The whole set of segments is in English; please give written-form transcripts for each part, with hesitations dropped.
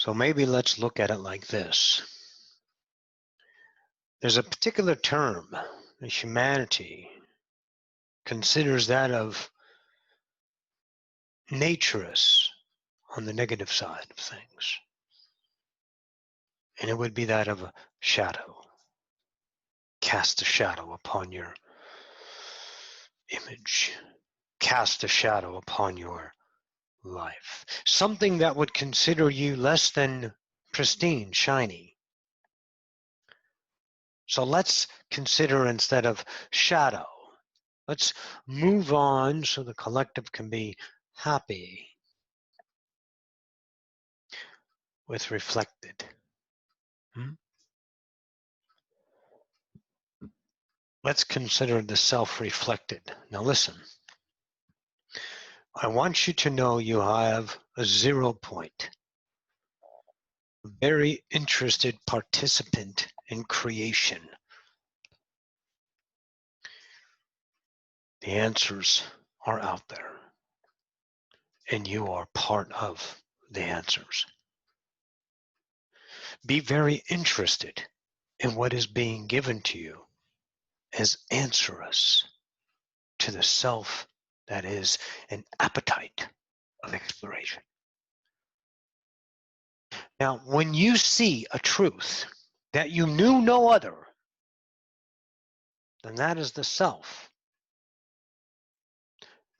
So maybe let's look at it like this. There's a particular term that humanity considers that of naturous on the negative side of things. And it would be that of a shadow. Cast a shadow upon your image. Cast a shadow upon your life. Something that would consider you less than pristine, shiny. So let's consider, instead of shadow, let's move on so the collective can be happy with reflected. Let's consider the self-reflected. Now listen, I want you to know you have a 0 point, a very interested participant in creation. The answers are out there, and you are part of the answers. Be very interested in what is being given to you as answers to the self that is an appetite of exploration. Now, when you see a truth that you knew no other, then that is the self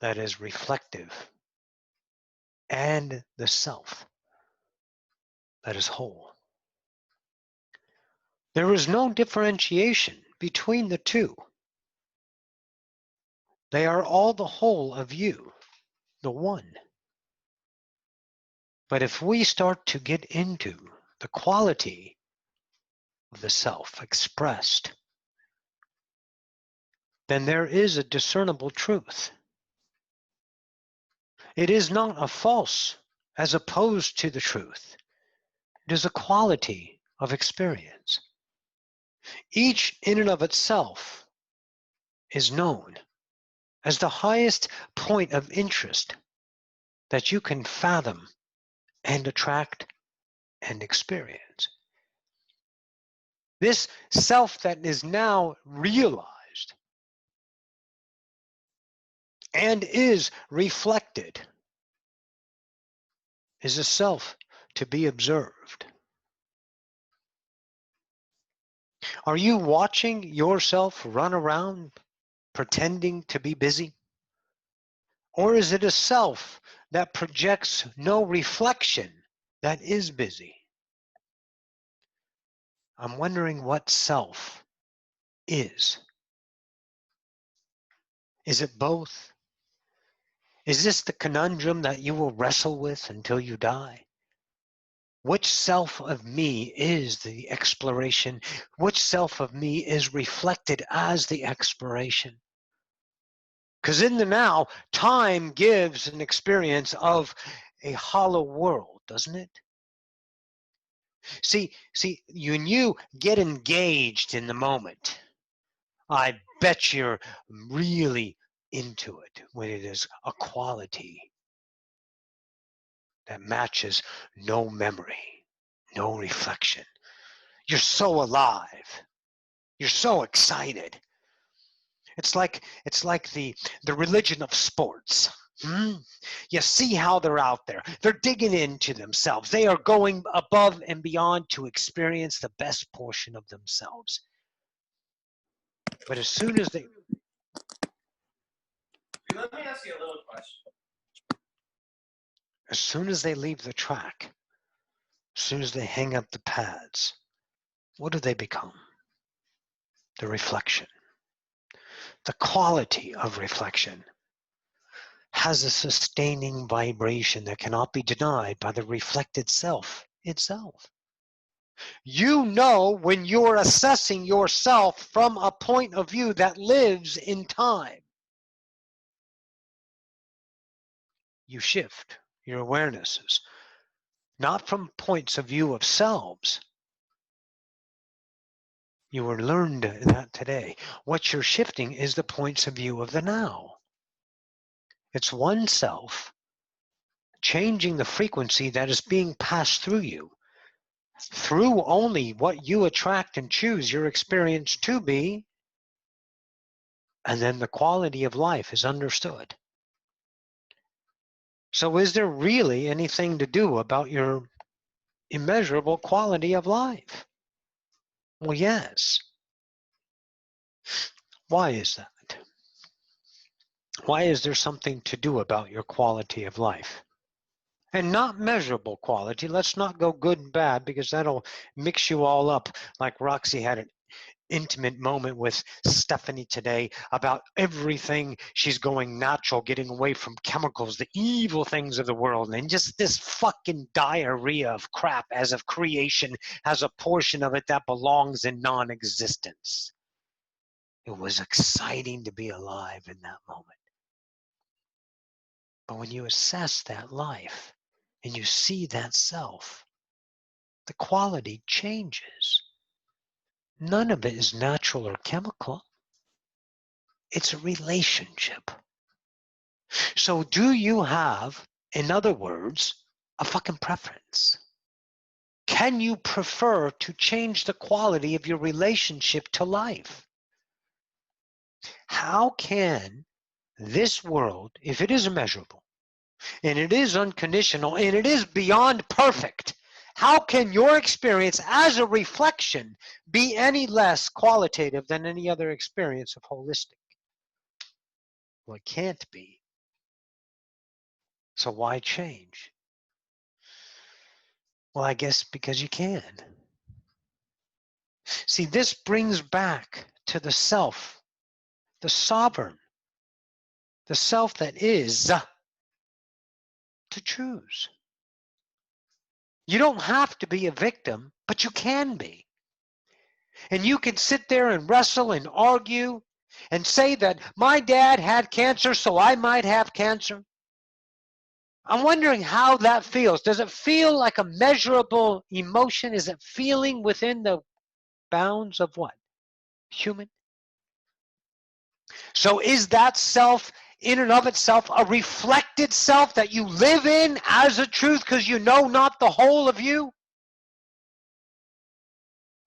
that is reflective and the self that is whole. There is no differentiation between the two. They are all the whole of you, the one. But if we start to get into the quality of the self expressed, then there is a discernible truth. It is not a false as opposed to the truth. It is a quality of experience. Each in and of itself is known as the highest point of interest that you can fathom and attract and experience. This self that is now realized and is reflected is a self to be observed. Are you watching yourself run around pretending to be busy? Or is it a self that projects no reflection that is busy? I'm wondering what self is. Is it both? Is this the conundrum that you will wrestle with until you die? Which self of me is the exploration? Which self of me is reflected as the exploration? Because in the now, time gives an experience of a hollow world, doesn't it? See, when you get engaged in the moment, I bet you're really into it when it is a quality that matches no memory, no reflection. You're so alive. You're so excited. It's like the religion of sports. You see how they're out there. They're digging into themselves. They are going above and beyond to experience the best portion of themselves. But as soon as they... Let me ask you a little question. As soon as they leave the track, as soon as they hang up the pads, what do they become? The reflection. The quality of reflection has a sustaining vibration that cannot be denied by the reflected self itself. You know when you're assessing yourself from a point of view that lives in time. You shift your awarenesses, not from points of view of selves. You were learned that today. What you're shifting is the points of view of the now. It's one self changing the frequency that is being passed through you, through only what you attract and choose your experience to be, and then the quality of life is understood. So is there really anything to do about your immeasurable quality of life? Well, yes. Why is that? Why is there something to do about your quality of life? And not measurable quality. Let's not go good and bad, because that'll mix you all up, like Roxy had an intimate moment with Stephanie today about everything. She's going natural, getting away from chemicals, the evil things of the world, and just this fucking diarrhea of crap as if creation has a portion of it that belongs in non-existence. It was exciting to be alive in that moment. But when you assess that life and you see that self, the quality changes. None of it is natural or chemical. It's a relationship. So do you have, in other words, a fucking preference? Can you prefer to change the quality of your relationship to life? How can this world, if it is immeasurable, and it is unconditional, and it is beyond perfect, how can your experience as a reflection be any less qualitative than any other experience of holistic? Well, it can't be. So why change? Well, I guess because you can. See, this brings back to the self, the sovereign, the self that is to choose. You don't have to be a victim, but you can be. And you can sit there and wrestle and argue and say that my dad had cancer, so I might have cancer. I'm wondering how that feels. Does it feel like a measurable emotion? Is it feeling within the bounds of what? Human? So is that self in and of itself a reflected self that you live in as a truth because you know not the whole of you?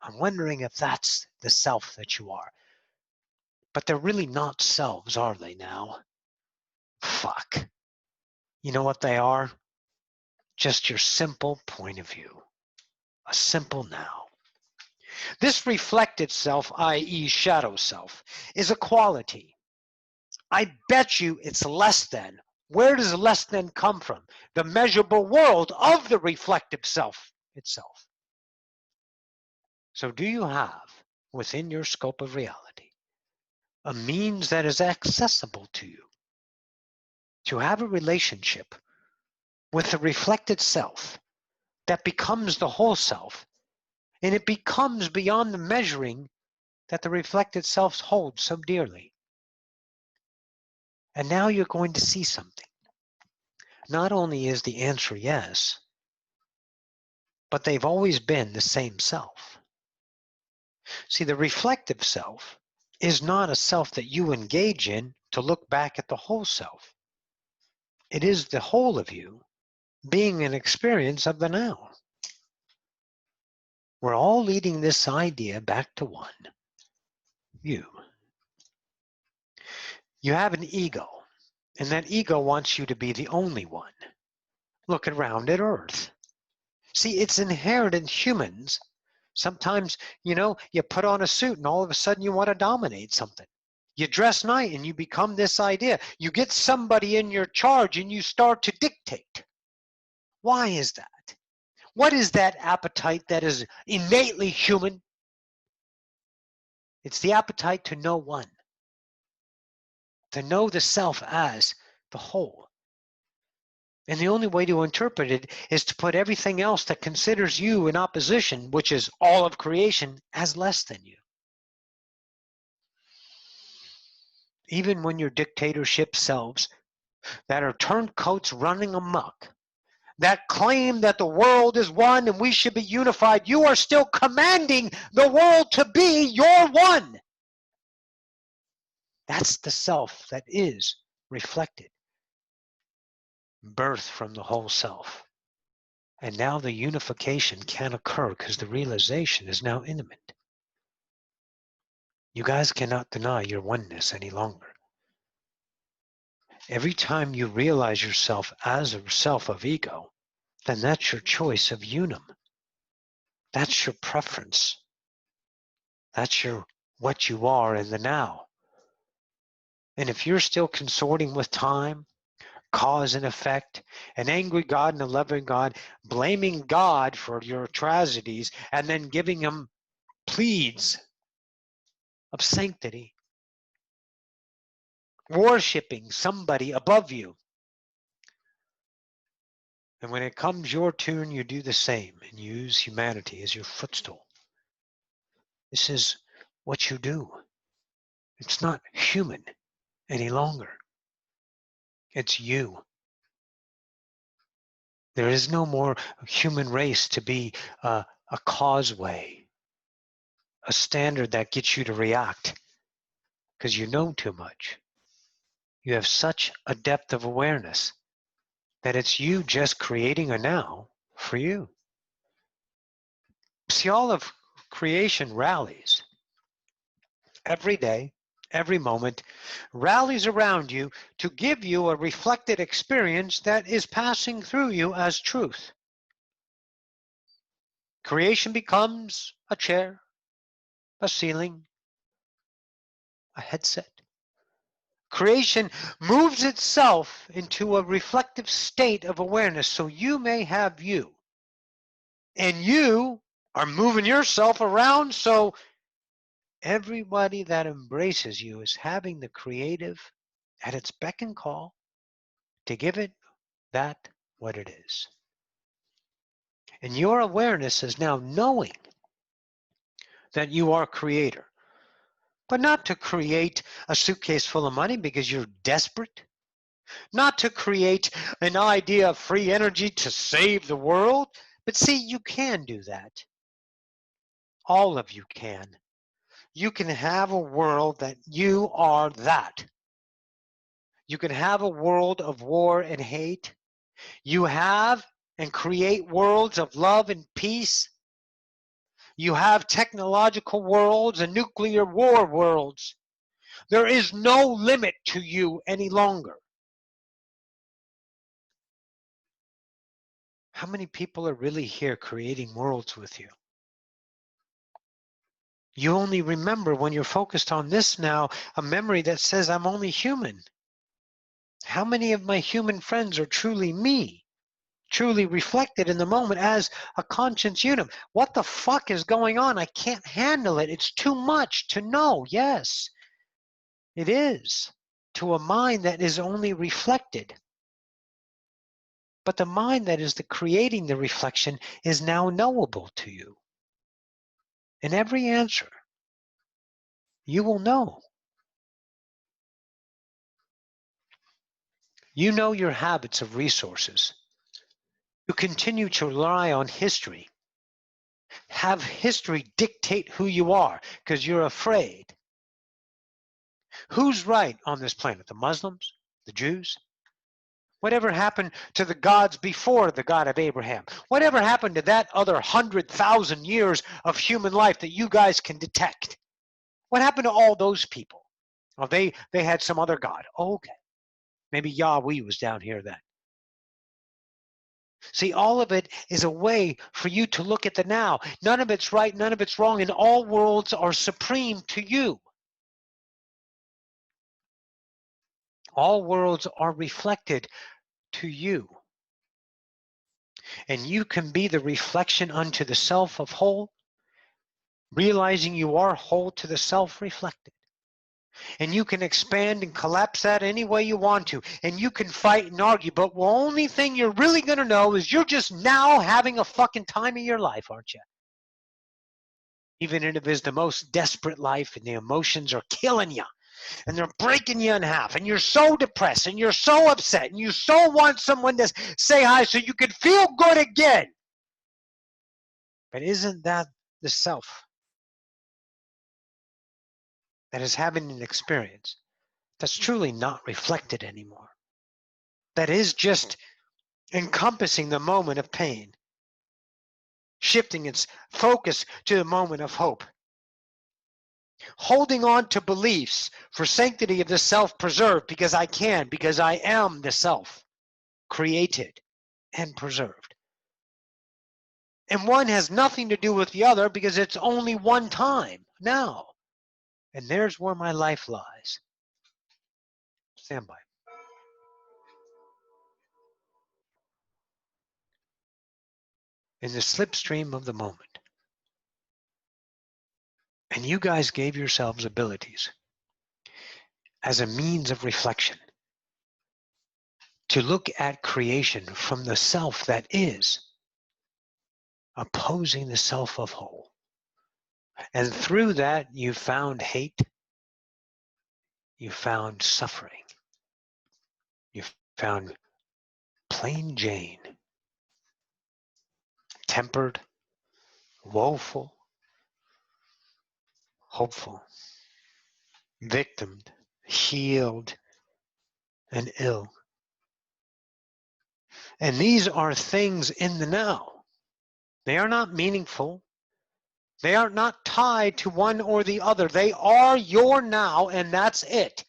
I'm wondering if that's the self that you are. But they're really not selves, are they now? Fuck. You know what they are? Just your simple point of view. A simple now. This reflected self, i.e. shadow self, is a quality. I bet you it's less than. Where does less than come from? The measurable world of the reflective self itself. So do you have, within your scope of reality, a means that is accessible to you to have a relationship with the reflected self that becomes the whole self, and it becomes beyond the measuring that the reflected self holds so dearly? And now you're going to see something. Not only is the answer yes, but they've always been the same self. See, the reflective self is not a self that you engage in to look back at the whole self. It is the whole of you being an experience of the now. We're all leading this idea back to one, you. You have an ego, and that ego wants you to be the only one. Look around at Earth. See, it's inherent in humans. Sometimes, you put on a suit and all of a sudden you want to dominate something. You dress nice and you become this idea. You get somebody in your charge and you start to dictate. Why is that? What is that appetite that is innately human? It's the appetite to know one, to know the self as the whole. And the only way to interpret it is to put everything else that considers you in opposition, which is all of creation, as less than you. Even when your dictatorship selves that are turncoats running amok, that claim that the world is one and we should be unified, you are still commanding the world to be your one. That's the self that is reflected. birth from the whole self. And now the unification can occur because the realization is now intimate. You guys cannot deny your oneness any longer. Every time you realize yourself as a self of ego, then that's your choice of unum. That's your preference. That's what you are in the now. And if you're still consorting with time, cause and effect, an angry God and a loving God, blaming God for your tragedies, and then giving him pleads of sanctity, worshiping somebody above you. And when it comes your turn, you do the same and use humanity as your footstool. This is what you do. It's not human any longer. It's you. There is no more human race to be a causeway, a standard that gets you to react because you know too much. You have such a depth of awareness that it's you just creating a now for you. See, all of creation rallies every day, every moment, rallies around you to give you a reflected experience that is passing through you as truth. Creation becomes a chair, a ceiling, a headset. Creation moves itself into a reflective state of awareness so you may have you. And you are moving yourself around so everybody that embraces you is having the creative at its beck and call to give it that what it is. And your awareness is now knowing that you are creator, but not to create a suitcase full of money because you're desperate, not to create an idea of free energy to save the world. But see, you can do that. All of you can. You can have a world that you are that. You can have a world of war and hate. You have and create worlds of love and peace. You have technological worlds and nuclear war worlds. There is no limit to you any longer. How many people are really here creating worlds with you? You only remember when you're focused on this now, a memory that says, I'm only human. How many of my human friends are truly me? Truly reflected in the moment as a conscious unum? What the fuck is going on? I can't handle it. It's too much to know. Yes, it is. To a mind that is only reflected. But the mind that is the creating the reflection is now knowable to you. In every answer, you will know. You know your habits of resources. You continue to rely on history. Have history dictate who you are because you're afraid. Who's right on this planet? The Muslims? The Jews? Whatever happened to the gods before the God of Abraham? Whatever happened to that other 100,000 years of human life that you guys can detect? What happened to all those people? Oh, they had some other God. Oh, okay. Maybe Yahweh was down here then. See, all of it is a way for you to look at the now. None of it's right, none of it's wrong, and all worlds are supreme to you. All worlds are reflected to you. And you can be the reflection unto the self of whole, realizing you are whole to the self reflected. And you can expand and collapse that any way you want to. And you can fight and argue, but the only thing you're really going to know is you're just now having a fucking time of your life, aren't you? Even if it is the most desperate life and the emotions are killing you and they're breaking you in half and you're so depressed and you're so upset and you so want someone to say hi so you can feel good again. But isn't that the self that is having an experience that's truly not reflected anymore? That is just encompassing the moment of pain, shifting its focus to the moment of hope, holding on to beliefs for sanctity of the self preserved because I can, because I am the self, created and preserved. And one has nothing to do with the other because it's only one time now. And there's where my life lies. Stand by. In the slipstream of the moment. And you guys gave yourselves abilities as a means of reflection to look at creation from the self that is, opposing the self of whole. And through that, you found hate, you found suffering, you found plain Jane, tempered, woeful, hopeful, victimed, healed, and ill. And these are things in the now. They are not meaningful. They are not tied to one or the other. They are your now, and that's it.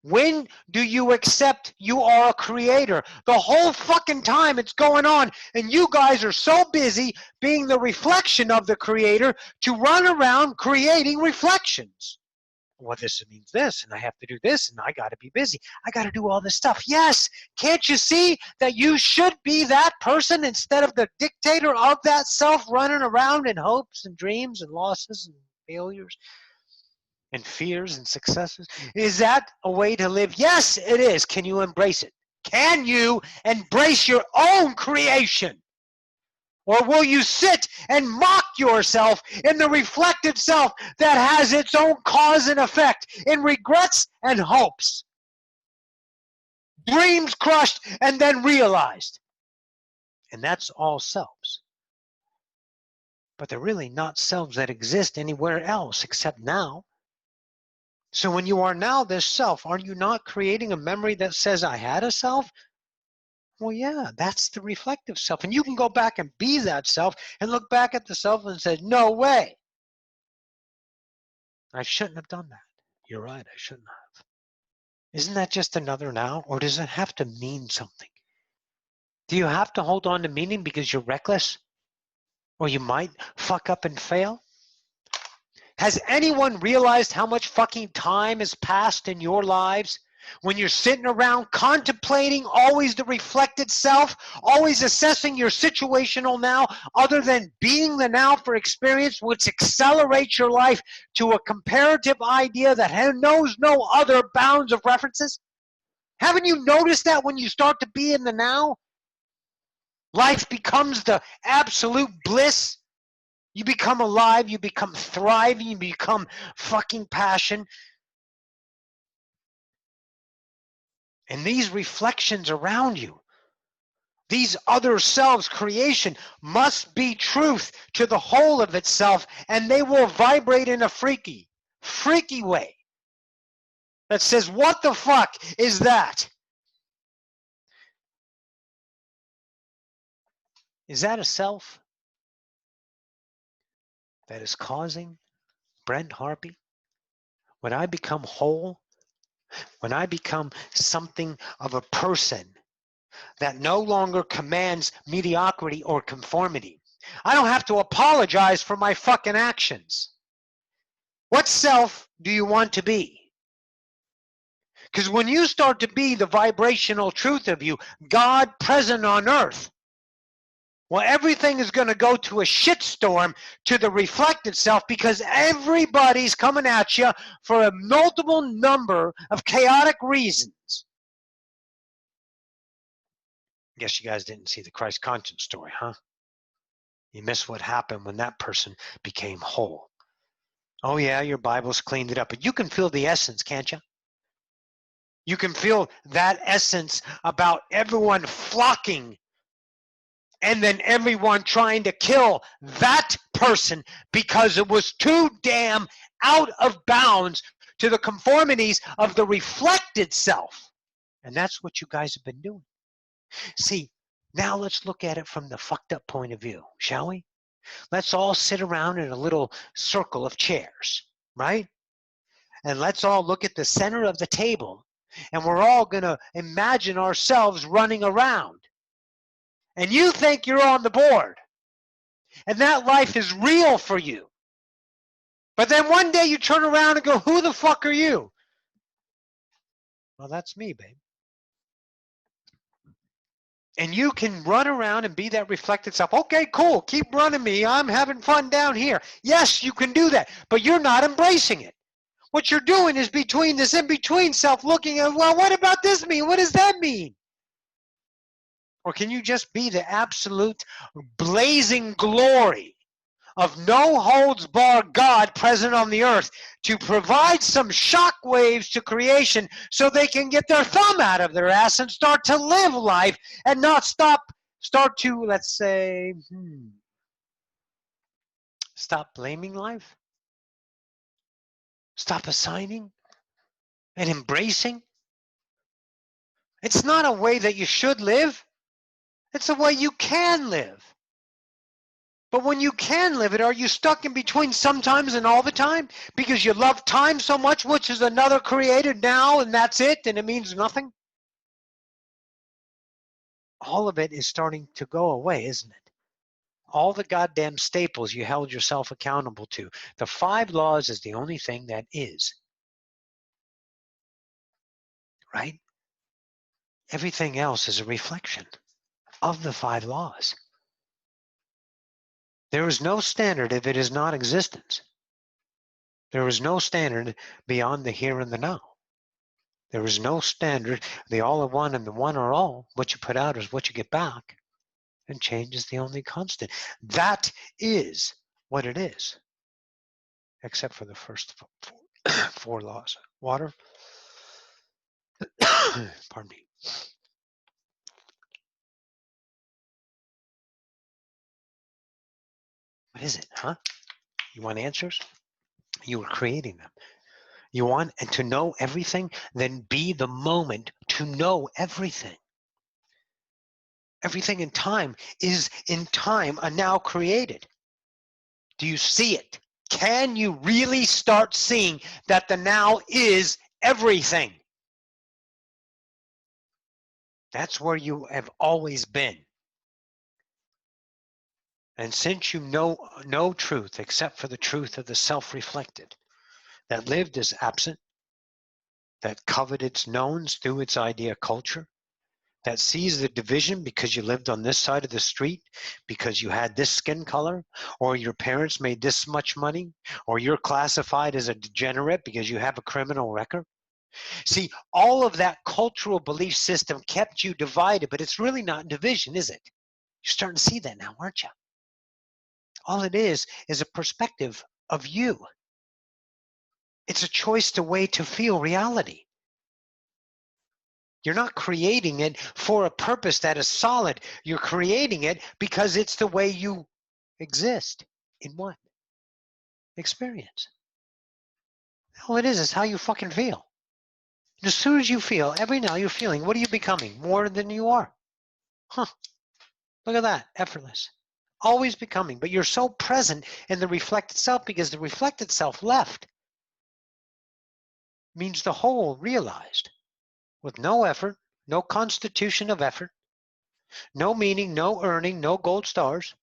When do you accept you are a creator? The whole fucking time it's going on, and you guys are so busy being the reflection of the creator to run around creating reflections. Well, this means this, and I have to do this, and I got to be busy. I got to do all this stuff. Yes, can't you see that you should be that person instead of the dictator of that self running around in hopes and dreams and losses and failures and fears and successes? Is that a way to live? Yes, it is. Can you embrace it? Can you embrace your own creation? Or will you sit and mock yourself in the reflected self that has its own cause and effect in regrets and hopes? Dreams crushed and then realized. And that's all selves. But they're really not selves that exist anywhere else except now. So when you are now this self, are you not creating a memory that says I had a self? Well, yeah, that's the reflective self. And you can go back and be that self and look back at the self and say, no way. I shouldn't have done that. You're right, I shouldn't have. Isn't that just another now? Or does it have to mean something? Do you have to hold on to meaning because you're reckless? Or you might fuck up and fail? Has anyone realized how much fucking time has passed in your lives when you're sitting around contemplating always the reflected self, always assessing your situational now, other than being the now for experience, which accelerates your life to a comparative idea that knows no other bounds of references? Haven't you noticed that when you start to be in the now, life becomes the absolute bliss? You become alive, you become thriving, you become fucking passion. And these reflections around you, these other selves, creation, must be truth to the whole of itself, and they will vibrate in a freaky way that says, what the fuck is that? Is that a self that is causing Brent Harpy? When I become whole, when I become something of a person that no longer commands mediocrity or conformity, I don't have to apologize for my fucking actions. What self do you want to be? Because when you start to be the vibrational truth of you, God present on earth, well, everything is going to go to a shitstorm to the reflected self because everybody's coming at you for a multiple number of chaotic reasons. Guess you guys didn't see the Christ conscience story, huh? You missed what happened when that person became whole. Oh yeah, your Bible's cleaned it up, but you can feel the essence, can't you? You can feel that essence about everyone flocking and then everyone trying to kill that person because it was too damn out of bounds to the conformities of the reflected self. And that's what you guys have been doing. See, Now let's look at it from the fucked up point of view, shall we? Let's all sit around in a little circle of chairs, right? And let's all look at the center of the table, and we're all going to imagine ourselves running around. And you think you're on the board, and that life is real for you. But then one day you turn around and go, who the fuck are you? Well, that's me, babe. And you can run around and be that reflected self. Okay, cool. Keep running me. I'm having fun down here. Yes, you can do that, but you're not embracing it. What you're doing is between this in-between self looking at, well, what about this mean? What does that mean? Or can you just be the absolute blazing glory of no holds barred God present on the earth to provide some shock waves to creation so they can get their thumb out of their ass and start to live life and not start to, let's say, stop blaming life? Stop assigning and embracing? It's not a way that you should live. It's a way you can live. But when you can live it, are you stuck in between sometimes and all the time? Because you love time so much, which is another created now, and that's it, and it means nothing? All of it is starting to go away, isn't it? All the goddamn staples you held yourself accountable to. The 5 laws is the only thing that is. Right? Everything else is a reflection of the 5 laws. There is no standard if it is not existence. There is no standard beyond the here and the now. There is no standard. The all are one and the one are all. What you put out is what you get back. And change is the only constant. That is what it is. Except for the first 4 laws. Water. Pardon me. What is it, huh? You want answers? You are creating them. You want and to know everything? Then be the moment to know everything. Everything in time is in time a now created. Do you see it? Can you really start seeing that the now is everything? That's where you have always been. And since you know no truth except for the truth of the self-reflected, that lived as absent, that coveted its knowns through its idea culture, that sees the division because you lived on this side of the street, because you had this skin color, or your parents made this much money, or you're classified as a degenerate because you have a criminal record. See, all of that cultural belief system kept you divided, but it's really not division, is it? You're starting to see that now, aren't you? All it is a perspective of you. It's a choice to way to feel reality. You're not creating it for a purpose that is solid. You're creating it because it's the way you exist. In what? Experience. All it is how you fucking feel. And as soon as you feel, every now you're feeling, what are you becoming? More than you are. Huh. Look at that. Effortless. Always becoming. But you're so present in the reflected self because the reflected self left means the whole realized. With no effort, no constitution of effort, no meaning, no earning, no gold stars,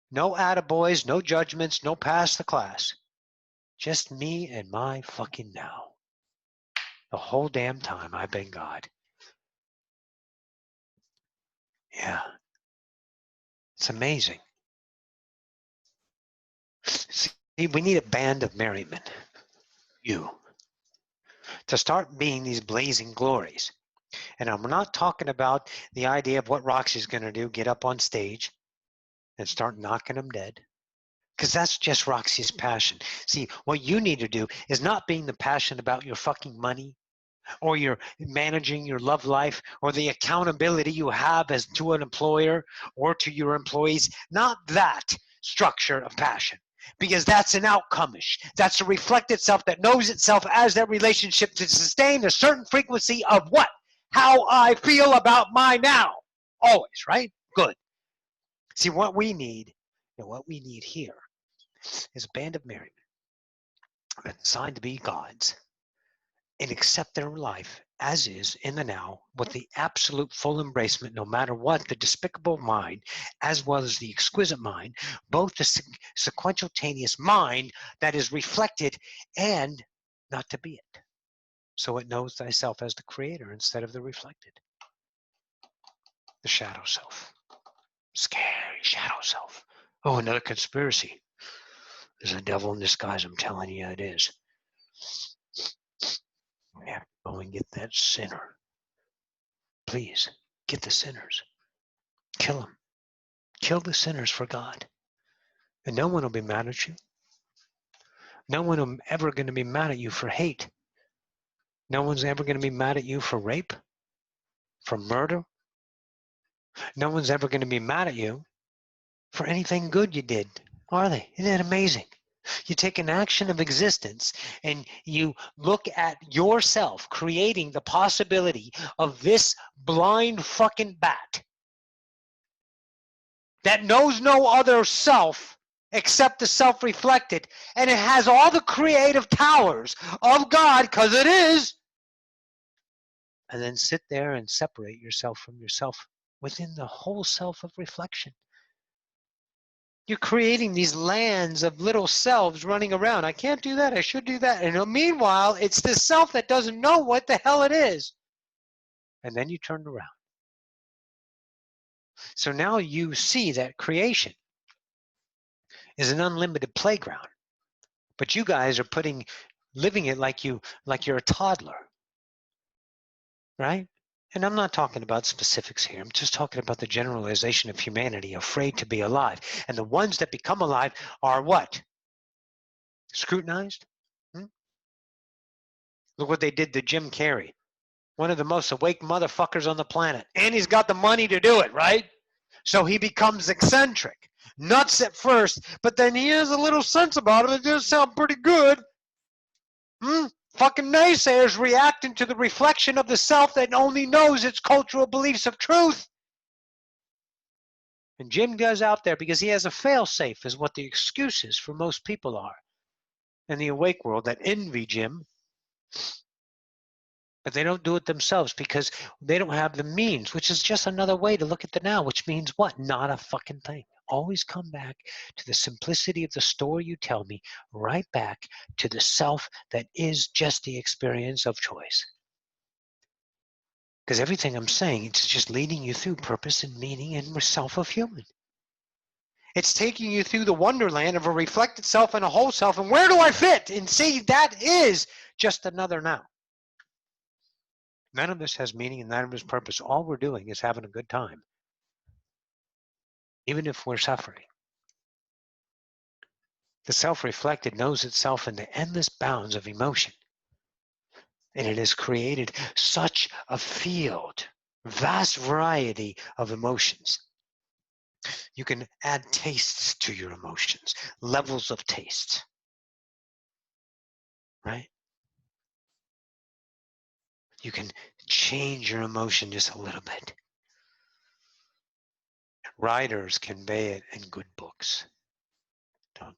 no attaboys, no judgments, no pass the class. Just me and my fucking now. The whole damn time I've been God. Yeah. It's amazing. See, we need a band of merrymen. You. To start being these blazing glories. And I'm not talking about the idea of what Roxy's going to do, get up on stage and start knocking them dead. Because that's just Roxy's passion. See, what you need to do is not being the passion about your fucking money or your managing your love life or the accountability you have as to an employer or to your employees. Not that structure of passion. Because that's an outcome-ish. That's a reflected self that knows itself as that relationship to sustain a certain frequency of what? How I feel about my now. Always, right? Good. See, what we need, here is a band of merry men designed to be gods and accept their life as is in the now with the absolute full embracement, no matter what, the despicable mind as well as the exquisite mind, both the sequentialtaneous mind that is reflected and not to be it. So it knows thyself as the creator instead of the reflected. The shadow self. Scary shadow self. Oh, another conspiracy. There's a devil in disguise, I'm telling you it is. We have to go and get that sinner. Please, get the sinners. Kill them. Kill the sinners for God. And no one will be mad at you. No one will ever going to be mad at you for hate. No one's ever going to be mad at you for rape, for murder. No one's ever going to be mad at you for anything good you did, are they? Isn't that amazing? You take an action of existence and you look at yourself creating the possibility of this blind fucking bat that knows no other self except the self-reflected, and it has all the creative powers of God, because it is, and then sit there and separate yourself from yourself within the whole self of reflection. You're creating these lands of little selves running around. I can't do that. I should do that. And meanwhile, it's the self that doesn't know what the hell it is. And then you turn around. So now you see that creation is an unlimited playground. But you guys are living it like you're a toddler. Right? And I'm not talking about specifics here. I'm just talking about the generalization of humanity, afraid to be alive. And the ones that become alive are what? Scrutinized? Look what they did to Jim Carrey. One of the most awake motherfuckers on the planet. And he's got the money to do it, right? So he becomes eccentric. Nuts at first, but then he has a little sense about it. It does sound pretty good. Fucking naysayers reacting to the reflection of the self that only knows its cultural beliefs of truth. And Jim goes out there because he has a fail-safe, is what the excuses for most people are in the awake world that envy Jim. But they don't do it themselves because they don't have the means, which is just another way to look at the now, which means what? Not a fucking thing. Always come back to the simplicity of the story you tell me, right back to the self that is just the experience of choice. Because everything I'm saying, it's just leading you through purpose and meaning and self of human. It's taking you through the wonderland of a reflected self and a whole self, and where do I fit? And see, that is just another now. None of this has meaning and none of this purpose. All we're doing is having a good time, even if we're suffering. The self-reflected knows itself in the endless bounds of emotion, and it has created such a field, vast variety of emotions. You can add tastes to your emotions, levels of taste, right? You can change your emotion just a little bit. Writers convey it in good books, don't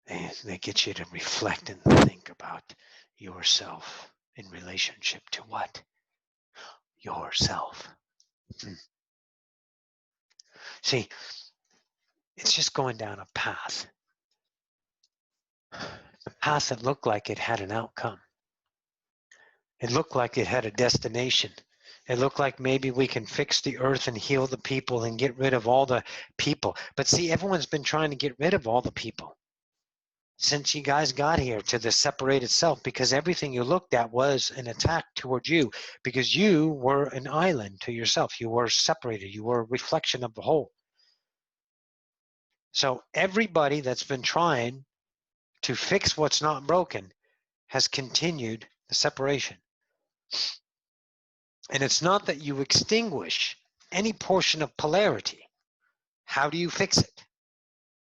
they? And they get you to reflect and think about yourself in relationship to what? Yourself. See, it's just going down a path. A path that looked like it had an outcome. It looked like it had a destination. It looked like maybe we can fix the earth and heal the people and get rid of all the people. But see, everyone's been trying to get rid of all the people since you guys got here to the separated self, because everything you looked at was an attack towards you, because you were an island to yourself. You were separated. You were a reflection of the whole. So everybody that's been trying to fix what's not broken has continued the separation. And it's not that you extinguish any portion of polarity. How do you fix it?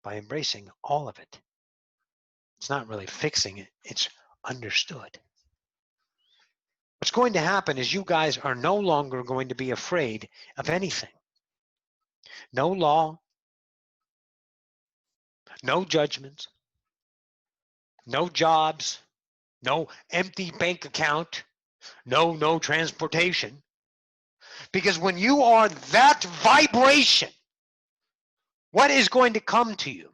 By embracing all of it. It's not really fixing it, it's understood. What's going to happen is you guys are no longer going to be afraid of anything. No law, no judgments, no jobs, no empty bank account, no transportation. Because when you are that vibration, what is going to come to you?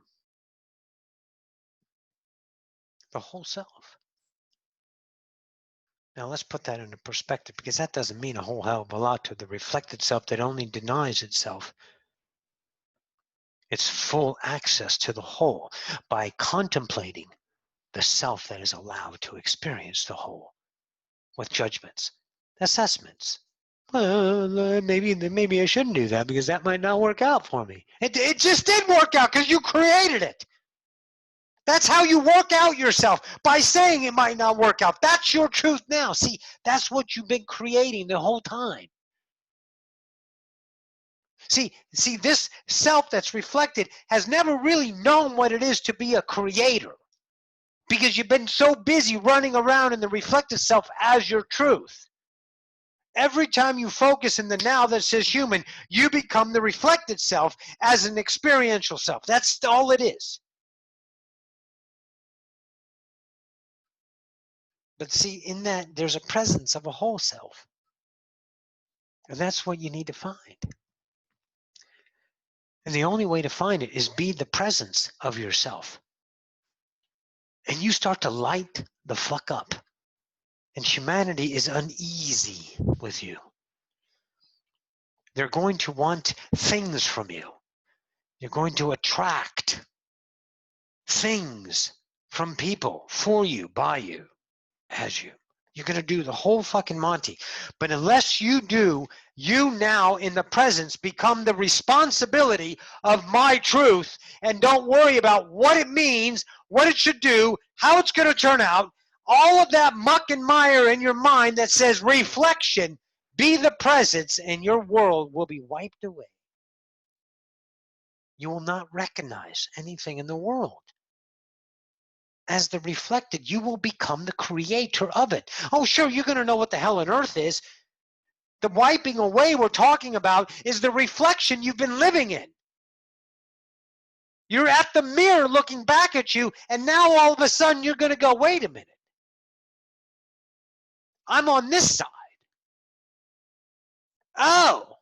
The whole self. Now let's put that into perspective, because that doesn't mean a whole hell of a lot to the reflected self that only denies itself its full access to the whole by contemplating the self that is allowed to experience the whole with judgments, assessments. Well, maybe I shouldn't do that because that might not work out for me. It just did work out because you created it. That's how you work out yourself, by saying it might not work out. That's your truth now. See, that's what you've been creating the whole time. See, this self that's reflected has never really known what it is to be a creator, because you've been so busy running around in the reflected self as your truth. Every time you focus in the now that says human, you become the reflected self as an experiential self. That's all it is. But see, in that, there's a presence of a whole self. And that's what you need to find. And the only way to find it is be the presence of yourself. And you start to light the fuck up. And humanity is uneasy with you. They're going to want things from you. You're going to attract things from people, for you, by you, as you. You're going to do the whole fucking Monty. But unless you do, you now in the presence become the responsibility of my truth, and don't worry about what it means, what it should do, how it's going to turn out. All of that muck and mire in your mind that says reflection, be the presence, and your world will be wiped away. You will not recognize anything in the world. As the reflected, you will become the creator of it. Oh, sure, you're going to know what the hell on earth is. The wiping away we're talking about is the reflection you've been living in. You're at the mirror looking back at you, and now all of a sudden you're going to go, wait a minute. I'm on this side. Oh,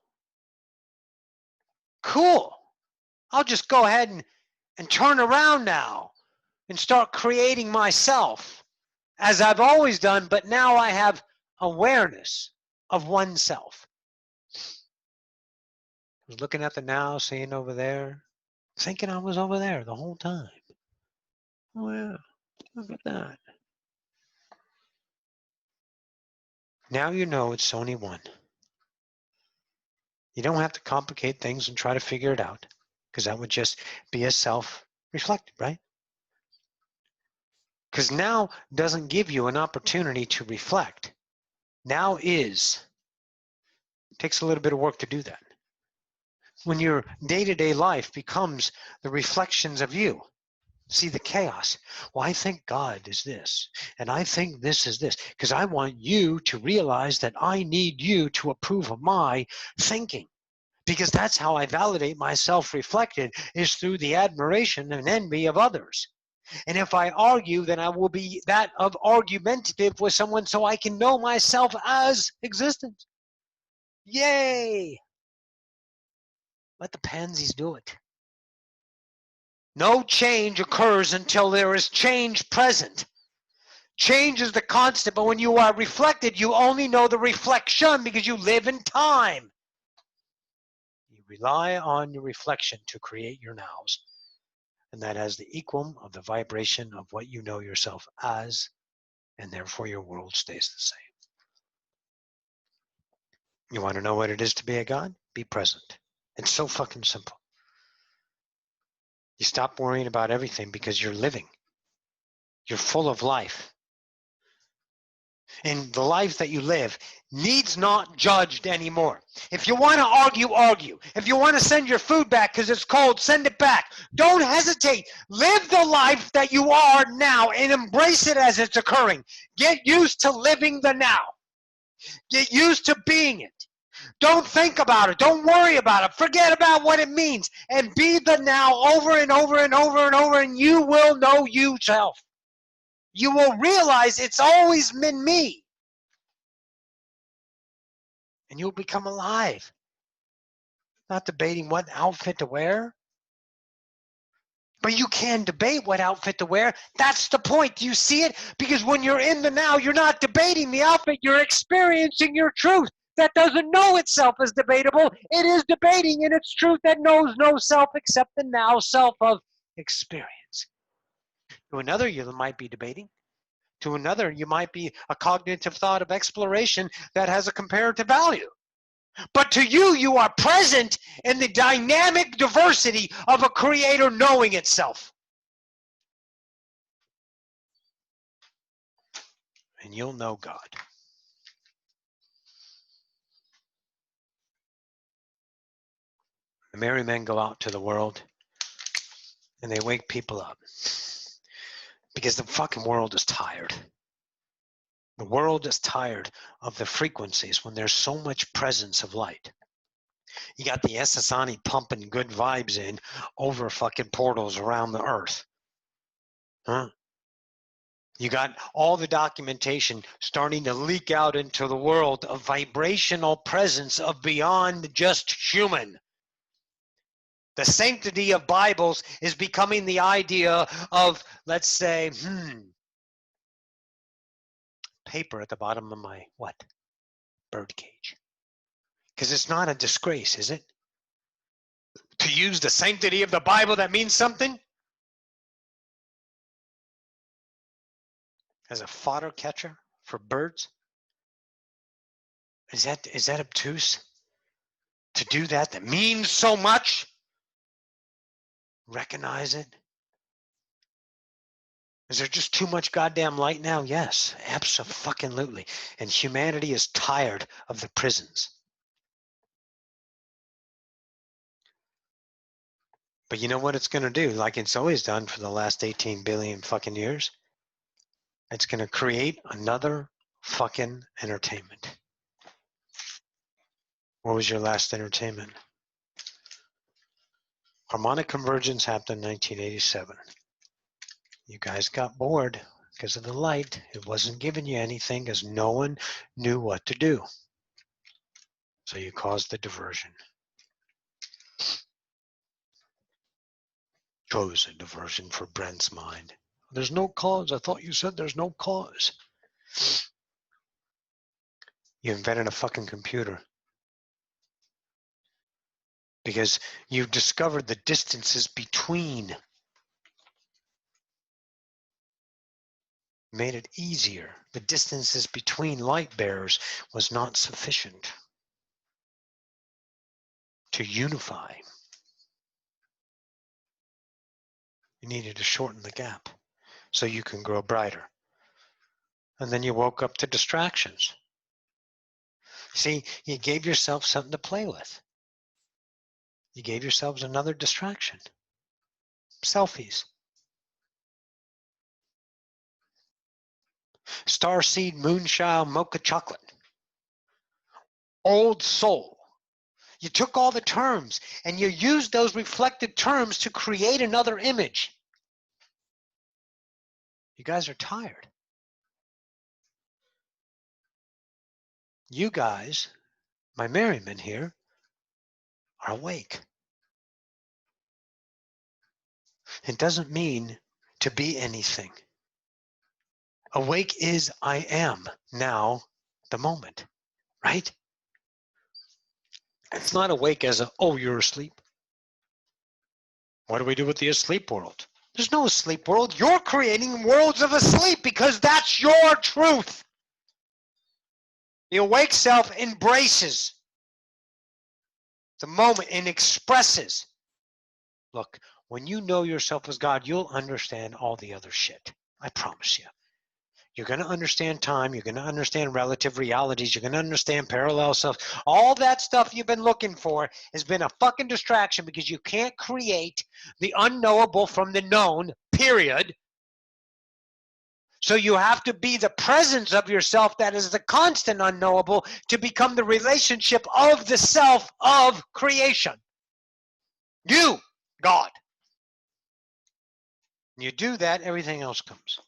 cool. I'll just go ahead and turn around now and start creating myself as I've always done, but now I have awareness of oneself. I was looking at the now, seeing over there, thinking I was over there the whole time. Oh yeah, look at that. Now you know it's only one. You don't have to complicate things and try to figure it out, because that would just be a self-reflected, right? Because now doesn't give you an opportunity to reflect. Now takes a little bit of work to do that. When your day-to-day life becomes the reflections of you, see the chaos. Well, I think God is this, and I think this is this, because I want you to realize that I need you to approve of my thinking, because that's how I validate myself reflected, is through the admiration and envy of others. And if I argue, then I will be that of argumentative with someone so I can know myself as existence. Yay! Let the pansies do it. No change occurs until there is change present. Change is the constant, but when you are reflected, you only know the reflection because you live in time. You rely on your reflection to create your nows. And that has the equum of the vibration of what you know yourself as, and therefore your world stays the same. You want to know what it is to be a God? Be present. It's so fucking simple. You stop worrying about everything because you're living. You're full of life. And the life that you live needs not judged anymore. If you want to argue, argue. If you want to send your food back because it's cold, send it back. Don't hesitate. Live the life that you are now and embrace it as it's occurring. Get used to living the now. Get used to being it. Don't think about it. Don't worry about it. Forget about what it means. And be the now over and over and over and over, and you will know yourself. You will realize it's always been me. And you'll become alive. Not debating what outfit to wear. But you can debate what outfit to wear. That's the point. Do you see it? Because when you're in the now, you're not debating the outfit. You're experiencing your truth that doesn't know itself as debatable. It is debating in its truth that knows no self except the now self of experience. To another, you might be debating. To another, you might be a cognitive thought of exploration that has a comparative value. But to you, you are present in the dynamic diversity of a creator knowing itself. And you'll know God. The merry men go out to the world and they wake people up. Because the fucking world is tired. The world is tired of the frequencies when there's so much presence of light. You got the SSani pumping good vibes in over fucking portals around the earth. Huh? You got all the documentation starting to leak out into the world of vibrational presence of beyond just human. The sanctity of Bibles is becoming the idea of, let's say, paper at the bottom of my what? Birdcage. Because it's not a disgrace, is it? To use the sanctity of the Bible that means something? As a fodder catcher for birds? Is that obtuse? To do that means so much? Recognize it? Is there just too much goddamn light now? Yes, abso-fucking-lutely. And humanity is tired of the prisons. But you know what it's going to do? Like it's always done for the last 18 billion fucking years. It's going to create another fucking entertainment. What was your last entertainment? Harmonic convergence happened in 1987. You guys got bored because of the light. It wasn't giving you anything because no one knew what to do. So you caused the diversion. Chose a diversion for Brent's mind. There's no cause. I thought you said there's no cause. You invented a fucking computer. Because you've discovered the distances between. Made it easier. The distances between light bearers was not sufficient to unify. You needed to shorten the gap so you can grow brighter. And then you woke up to distractions. See, you gave yourself something to play with. You gave yourselves another distraction. Selfies. Starseed, moonshine, mocha chocolate. Old soul. You took all the terms and you used those reflected terms to create another image. You guys are tired. You guys, my merrymen here, are awake. It doesn't mean to be anything. Awake is I am now, the moment, right? It's not awake as a, oh, you're asleep. What do we do with the asleep world? There's no asleep world. You're creating worlds of asleep because that's your truth. The awake self embraces the moment and expresses. Look, when you know yourself as God, you'll understand all the other shit. I promise you. You're going to understand time. You're going to understand relative realities. You're going to understand parallel selves. All that stuff you've been looking for has been a fucking distraction because you can't create the unknowable from the known, period. So you have to be the presence of yourself that is the constant unknowable to become the relationship of the self of creation. You, God. You do that, everything else comes.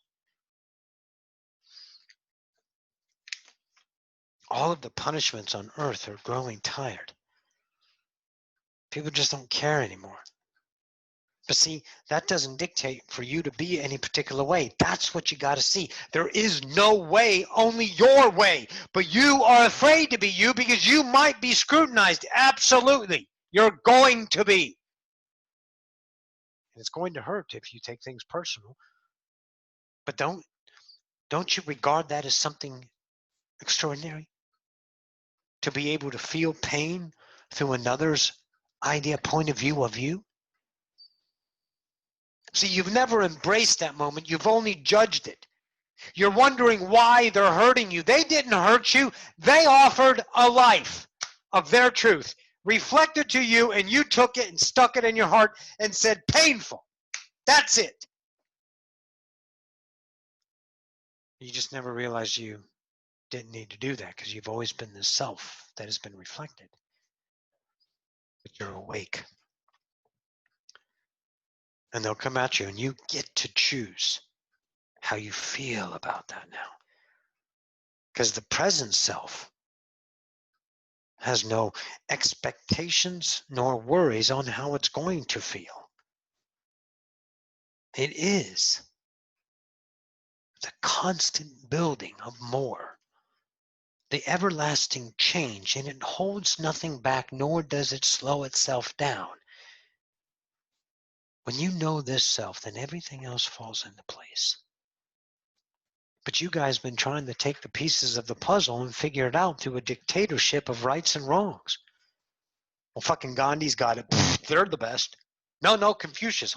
All of the punishments on earth are growing tired. People just don't care anymore. But see, that doesn't dictate for you to be any particular way. That's what you got to see. There is no way, only your way. But you are afraid to be you because you might be scrutinized. Absolutely. You're going to be. And it's going to hurt if you take things personal. But don't you regard that as something extraordinary? To be able to feel pain through another's idea, point of view of you? See, you've never embraced that moment. You've only judged it. You're wondering why they're hurting you. They didn't hurt you. They offered a life of their truth, reflected to you, and you took it and stuck it in your heart and said, painful. That's it. You just never realized you didn't need to do that because you've always been the self that has been reflected. But you're awake. And they'll come at you, and you get to choose how you feel about that now. Because the present self has no expectations nor worries on how it's going to feel. It is the constant building of more, the everlasting change, and it holds nothing back, nor does it slow itself down. When you know this self, then everything else falls into place. But you guys have been trying to take the pieces of the puzzle and figure it out through a dictatorship of rights and wrongs. Well, fucking Gandhi's got it. They're the best. No, Confucius.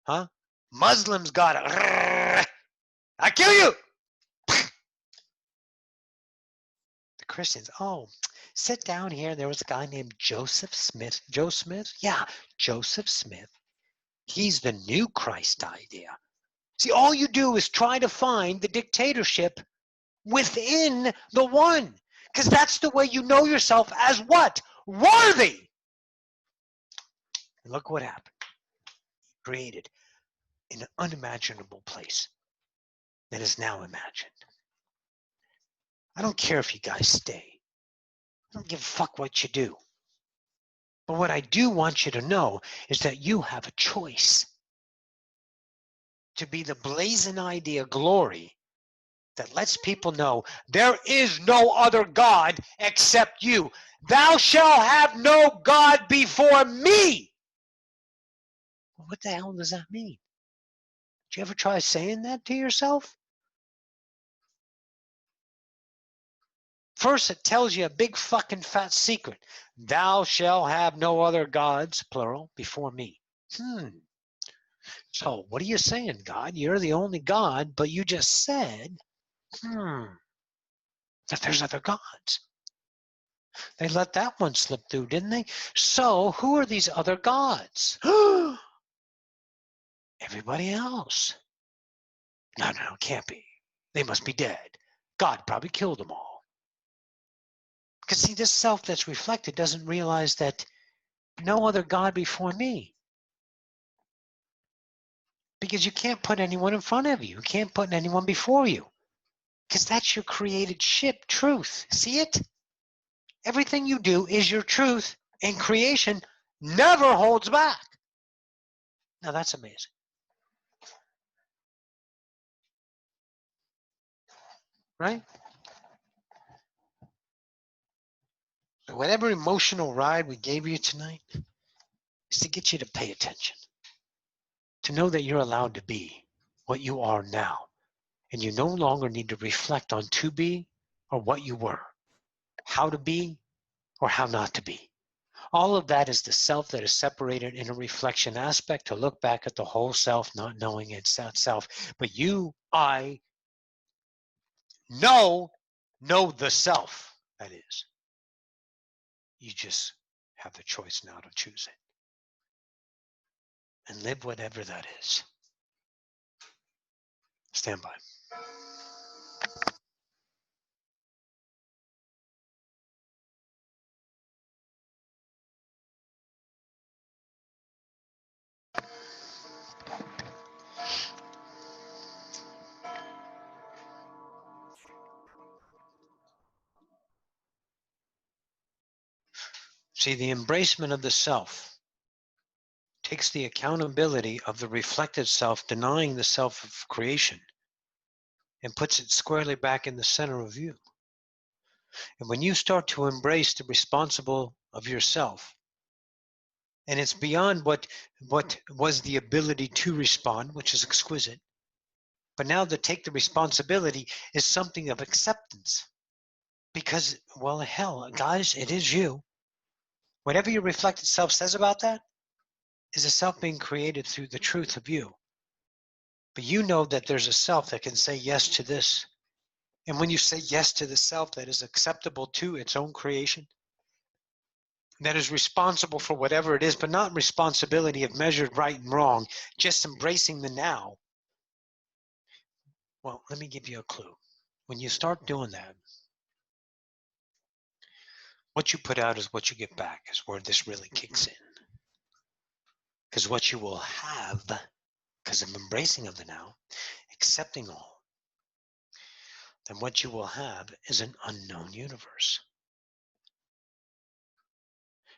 Huh? Muslims got it. I kill you. The Christians, sit down here. There was a guy named Joseph Smith. Joe Smith? Yeah, Joseph Smith. He's the new Christ idea. See, all you do is try to find the dictatorship within the one. Because that's the way you know yourself as what? Worthy. And look what happened. Created in an unimaginable place that is now imagined. I don't care if you guys stay. I don't give a fuck what you do. But what I do want you to know is that you have a choice to be the blazing idea glory that lets people know there is no other God except you. Thou shalt have no God before me. Well, what the hell does that mean? Did you ever try saying that to yourself? First, it tells you a big fucking fat secret. Thou shalt have no other gods, plural, before me. So what are you saying, God? You're the only God, but you just said, that there's other gods. They let that one slip through, didn't they? So who are these other gods? Everybody else. No, can't be. They must be dead. God probably killed them all. Because see, this self that's reflected doesn't realize that no other God before me. Because you can't put anyone in front of you. You can't put anyone before you. Because that's your created ship, truth. See it? Everything you do is your truth, and creation never holds back. Now that's amazing. Right? So whatever emotional ride we gave you tonight is to get you to pay attention. To know that you're allowed to be what you are now. And you no longer need to reflect on to be or what you were. How to be or how not to be. All of that is the self that is separated in a reflection aspect to look back at the whole self, not knowing it's that self. But you, I, know the self, that is. You just have the choice now to choose it. And live whatever that is. Stand by. See, the embracement of the self takes the accountability of the reflected self, denying the self of creation, and puts it squarely back in the center of you. And when you start to embrace the responsible of yourself, and it's beyond what was the ability to respond, which is exquisite, but now to take the responsibility is something of acceptance. Because, well, hell, guys, it is you. Whatever your reflected self says about that is a self being created through the truth of you. But you know that there's a self that can say yes to this. And when you say yes to the self that is acceptable to its own creation, that is responsible for whatever it is, but not responsibility of measured right and wrong, just embracing the now. Well, let me give you a clue. When you start doing that, what you put out is what you get back, is where this really kicks in. Because what you will have, because of embracing of the now, accepting all, then what you will have is an unknown universe.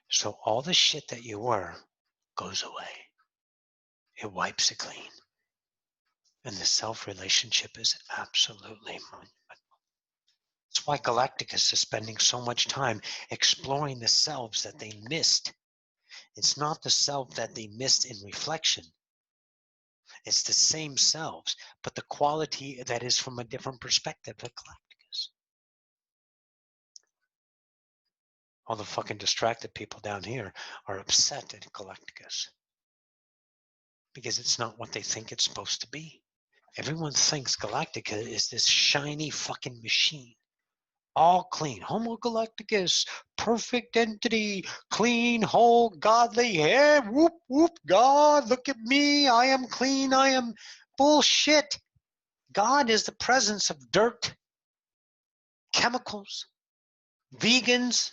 So all the shit that you were goes away. It wipes it clean. And the self relationship is absolutely monumental. That's why Galacticus is spending so much time exploring the selves that they missed. It's not the self that they missed in reflection. It's the same selves, but the quality that is from a different perspective of Galacticus. All the fucking distracted people down here are upset at Galacticus because it's not what they think it's supposed to be. Everyone thinks Galactica is this shiny fucking machine. All clean. Homo Galacticus, perfect entity, clean, whole, godly. Hey, whoop, whoop, God, look at me. I am clean. I am bullshit. God is the presence of dirt, chemicals, vegans,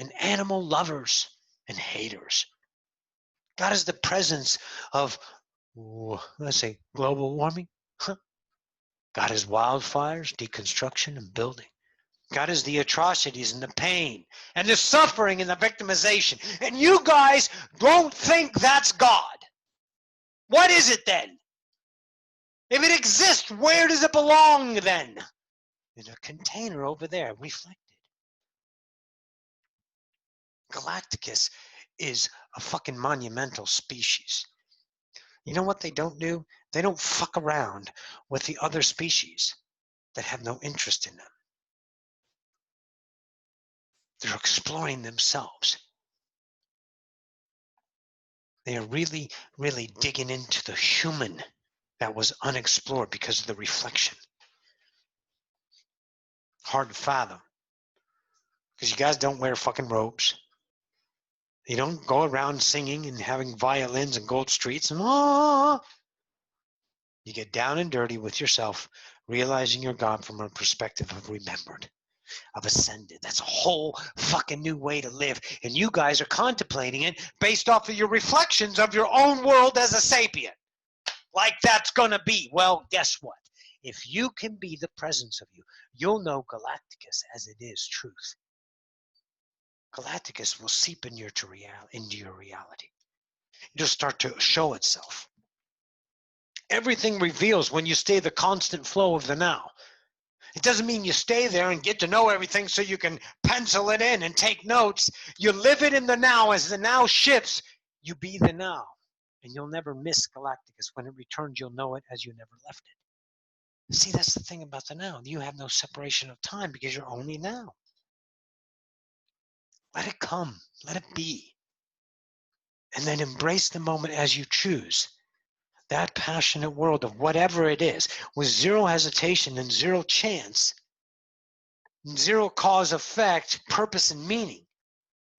and animal lovers and haters. God is the presence of, let's say, global warming. God is wildfires, deconstruction, and building. God is the atrocities and the pain and the suffering and the victimization. And you guys don't think that's God. What is it then? If it exists, where does it belong then? In a container over there, reflected. Galacticus is a fucking monumental species. You know what they don't do? They don't fuck around with the other species that have no interest in them. They're exploring themselves. They are really, really digging into the human that was unexplored because of the reflection. Hard to fathom. Because you guys don't wear fucking robes. You don't go around singing and having violins and gold streets and You get down and dirty with yourself, realizing you're God from a perspective of remembered, of ascended. That's a whole fucking new way to live. And you guys are contemplating it based off of your reflections of your own world as a sapien. Like that's gonna be. Well, guess what? If you can be the presence of you, you'll know Galacticus as it is truth. Galacticus will seep into your reality. It'll start to show itself. Everything reveals when you stay the constant flow of the now. It doesn't mean you stay there and get to know everything so you can pencil it in and take notes. You live it in the now. As the now shifts, you be the now. And you'll never miss Galacticus. When it returns, you'll know it as you never left it. See, that's the thing about the now. You have no separation of time because you're only now. Let it come. Let it be. And then embrace the moment as you choose. That passionate world of whatever it is, with zero hesitation and zero chance, zero cause, effect, purpose, and meaning.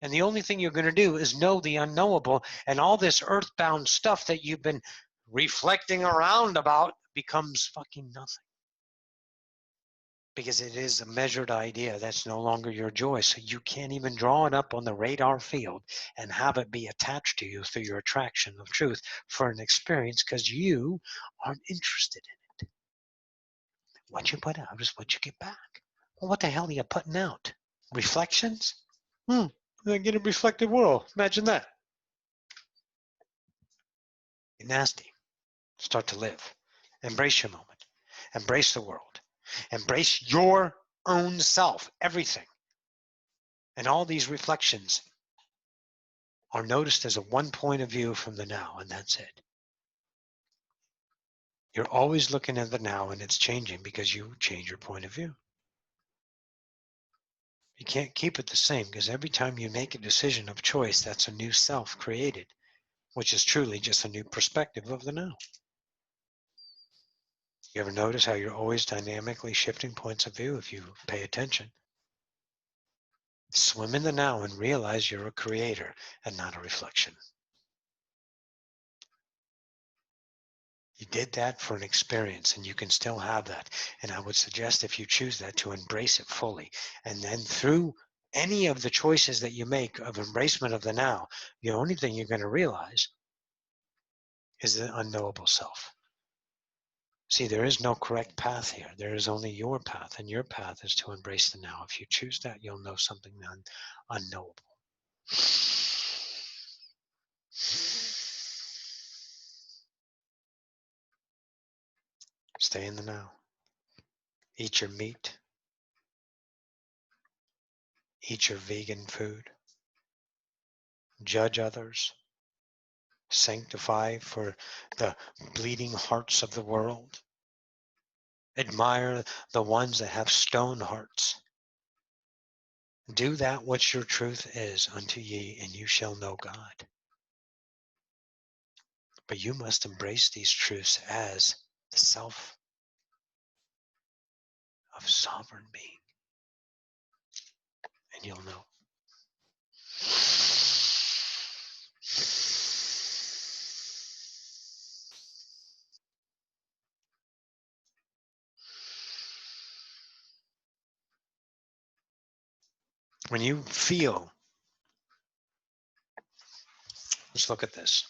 And the only thing you're going to do is know the unknowable, and all this earthbound stuff that you've been reflecting around about becomes fucking nothing. Because it is a measured idea that's no longer your joy. So you can't even draw it up on the radar field and have it be attached to you through your attraction of truth for an experience because you aren't interested in it. What you put out is what you get back. Well, what the hell are you putting out? Reflections? I get a reflective world. Imagine that. Get nasty. Start to live. Embrace your moment. Embrace the world. Embrace your own self, everything. And all these reflections are noticed as a one point of view from the now, and that's it. You're always looking at the now, and it's changing because you change your point of view. You can't keep it the same because every time you make a decision of choice, that's a new self created, which is truly just a new perspective of the now. You ever notice how you're always dynamically shifting points of view if you pay attention? Swim in the now and realize you're a creator and not a reflection. You did that for an experience and you can still have that. And I would suggest if you choose that to embrace it fully. And then through any of the choices that you make of embracement of the now, the only thing you're going to realize is the unknowable self. See, there is no correct path here. There is only your path, and your path is to embrace the now. If you choose that, you'll know something unknowable. Stay in the now. Eat your meat. Eat your vegan food. Judge others. Sanctify for the bleeding hearts of the world. Admire the ones that have stone hearts. Do that which your truth is unto ye, and you shall know God. But you must embrace these truths as the self of sovereign being, and you'll know. When you feel, let's look at this.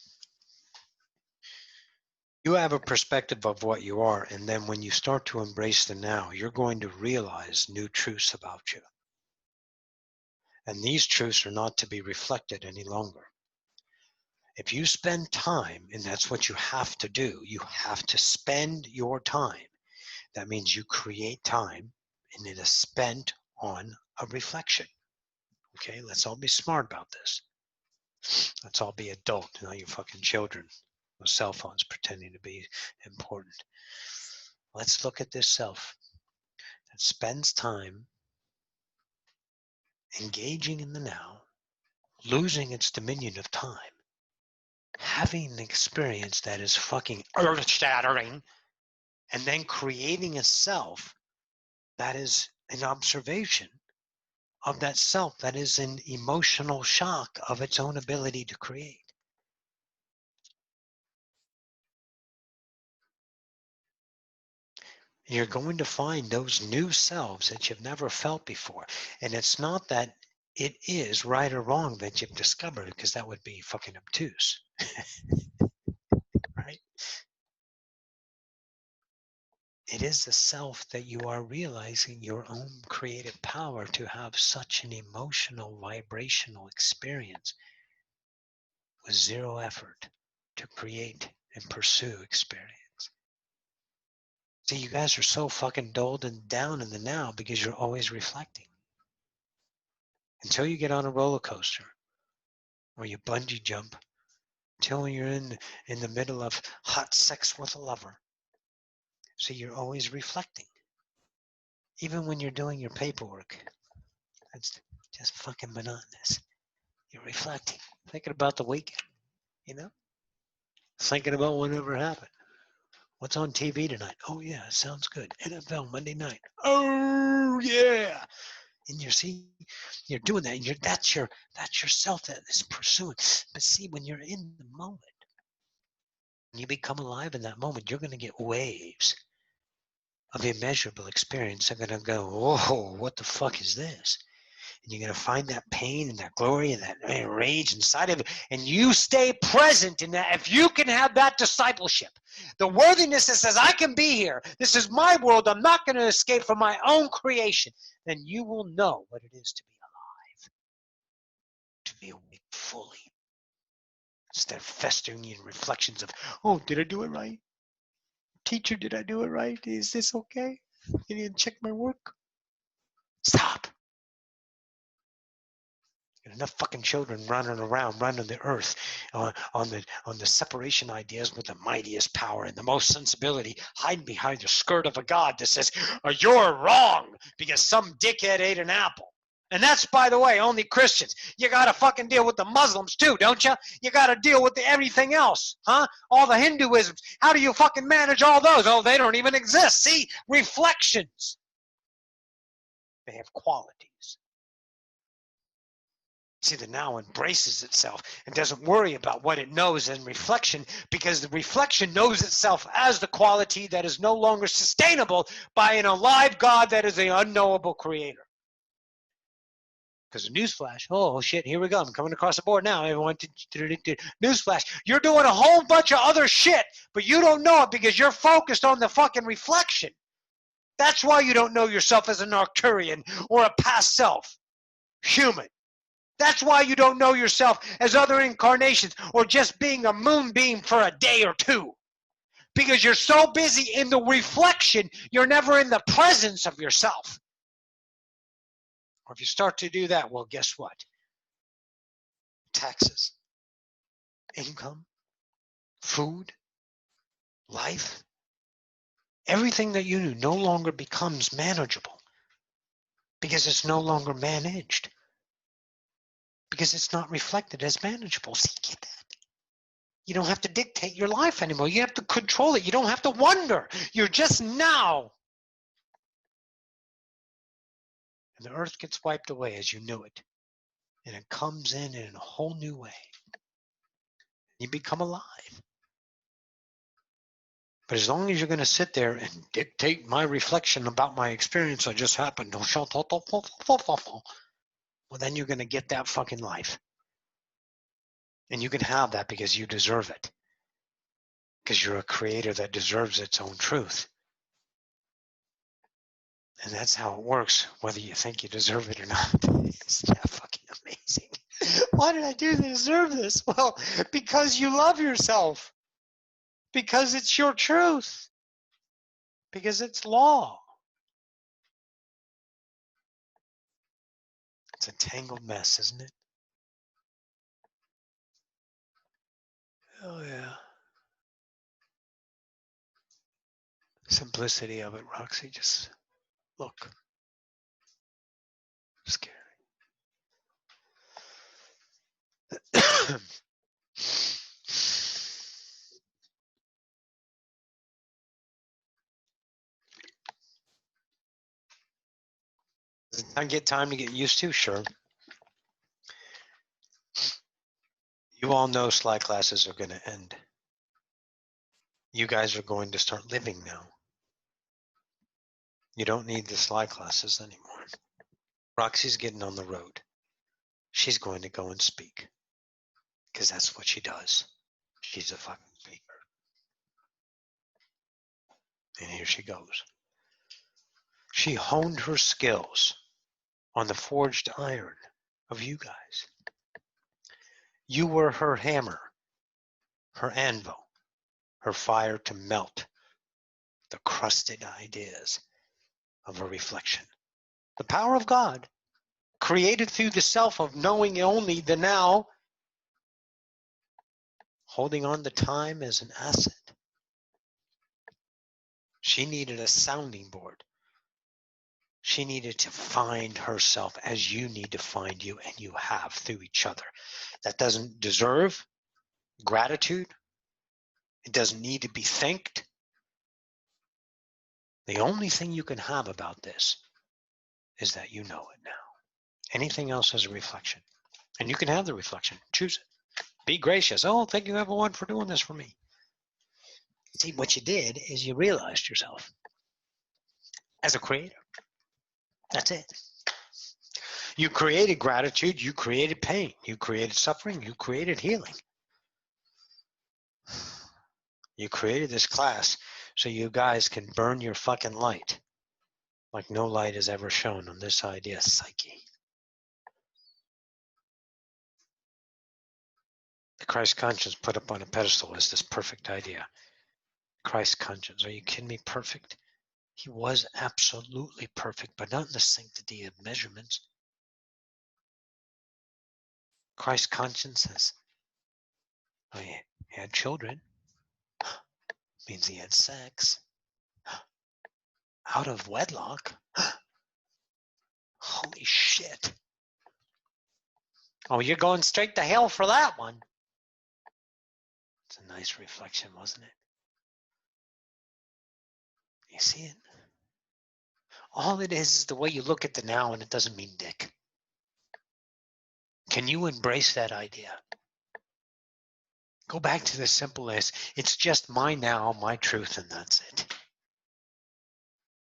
You have a perspective of what you are, and then when you start to embrace the now, you're going to realize new truths about you. And these truths are not to be reflected any longer. If you spend time, and that's what you have to do, you have to spend your time. That means you create time, and it is spent on a reflection. Okay, let's all be smart about this. Let's all be adult, not you fucking children with cell phones pretending to be important. Let's look at this self that spends time engaging in the now, losing its dominion of time, having an experience that is fucking earth-shattering, and then creating a self that is an observation of that self that is in emotional shock of its own ability to create. You're going to find those new selves that you've never felt before. And it's not that it is right or wrong that you've discovered, because that would be fucking obtuse. Right? It is the self that you are realizing your own creative power to have such an emotional, vibrational experience with zero effort to create and pursue experience. See, you guys are so fucking dulled and down in the now because you're always reflecting. Until you get on a roller coaster or you bungee jump, until you're in the middle of hot sex with a lover. See, you're always reflecting. Even when you're doing your paperwork, it's just fucking monotonous. You're reflecting, thinking about the weekend, thinking about whatever happened. What's on TV tonight? Oh yeah, sounds good. NFL Monday night. Oh yeah. And you're doing that. And that's yourself that is pursuing. But see, when you're in the moment, When you become alive in that moment, you're going to get waves of immeasurable experience. They're going to go, whoa, what the fuck is this? And you're going to find that pain and that glory and that rage inside of it. And you stay present in that. If you can have that discipleship, the worthiness that says, I can be here. This is my world. I'm not going to escape from my own creation. Then you will know what it is to be alive, to be awake fully. Instead of festering in reflections of, oh, did I do it right? Teacher, did I do it right? Is this okay? Can you check my work? Stop. Enough fucking children running around, running the earth on the separation ideas with the mightiest power and the most sensibility, hiding behind the skirt of a God that says, you're wrong because some dickhead ate an apple. And that's, by the way, only Christians. You got to fucking deal with the Muslims too, don't you? You got to deal with everything else, huh? All the Hinduisms. How do you fucking manage all those? Oh, they don't even exist. See? Reflections. They have qualities. See, the now embraces itself and doesn't worry about what it knows in reflection, because the reflection knows itself as the quality that is no longer sustainable by an alive God that is the unknowable creator. Because newsflash, oh shit, here we go. I'm coming across the board now. Everyone, newsflash, you're doing a whole bunch of other shit, but you don't know it because you're focused on the fucking reflection. That's why you don't know yourself as an Arcturian or a past self, human. That's why you don't know yourself as other incarnations or just being a moonbeam for a day or two. Because you're so busy in the reflection, you're never in the presence of yourself. Or if you start to do that, well, guess what? Taxes, income, food, life, everything that you do no longer becomes manageable because it's no longer managed. Because it's not reflected as manageable. See, get that? You don't have to dictate your life anymore. You have to control it. You don't have to wonder. You're just now. And the earth gets wiped away as you knew it. And it comes in a whole new way. You become alive. But as long as you're going to sit there and dictate my reflection about my experience that just happened, well, then you're going to get that fucking life. And you can have that because you deserve it. Because you're a creator that deserves its own truth. And that's how it works, whether you think you deserve it or not. It's fucking amazing. Why did I do deserve this? Well, because you love yourself. Because it's your truth. Because it's law. It's a tangled mess, isn't it? Oh, yeah. Simplicity of it, Roxy. Just look. Scary. Does it get time to get used to? Sure. You all know SLI classes are going to end. You guys are going to start living now. You don't need the SLI classes anymore. Roxy's getting on the road. She's going to go and speak. Because that's what she does. She's a fucking speaker. And here she goes. She honed her skills on the forged iron of you guys. You were her hammer, her anvil, her fire to melt the crusted ideas of her reflection. The power of God, created through the self of knowing only the now, holding on to time as an asset. She needed a sounding board. She needed to find herself as you need to find you, and you have through each other. That doesn't deserve gratitude. It doesn't need to be thanked. The only thing you can have about this is that you know it now. Anything else is a reflection. And you can have the reflection. Choose it. Be gracious. Oh, thank you everyone for doing this for me. See, what you did is you realized yourself as a creator. That's it. You created gratitude, you created pain, you created suffering, you created healing. You created this class so you guys can burn your fucking light like no light has ever shone on this idea, psyche. The Christ conscience put up on a pedestal is this perfect idea. Christ conscience, are you kidding me? Perfect? He was absolutely perfect, but not in the sanctity of measurements. Christ conscience he had children. Means he had sex. Out of wedlock. Holy shit. Oh, you're going straight to hell for that one. It's a nice reflection, wasn't it? You see it? All it is the way you look at the now, and it doesn't mean dick. Can you embrace that idea? Go back to the simple as it's just my now, my truth, and that's it.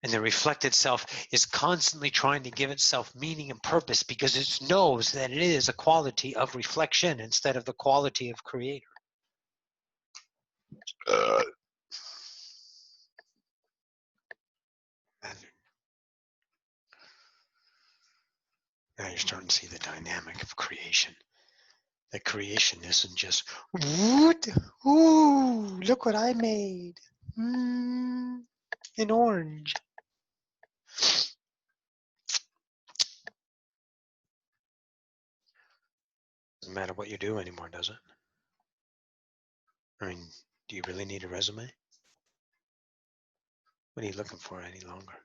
And the reflected self is constantly trying to give itself meaning and purpose because it knows that it is a quality of reflection instead of the quality of creator. Now you're starting to see the dynamic of creation. That creation isn't just, what? Ooh, look what I made. An orange. Doesn't matter what you do anymore, does it? I mean, do you really need a resume? What are you looking for any longer?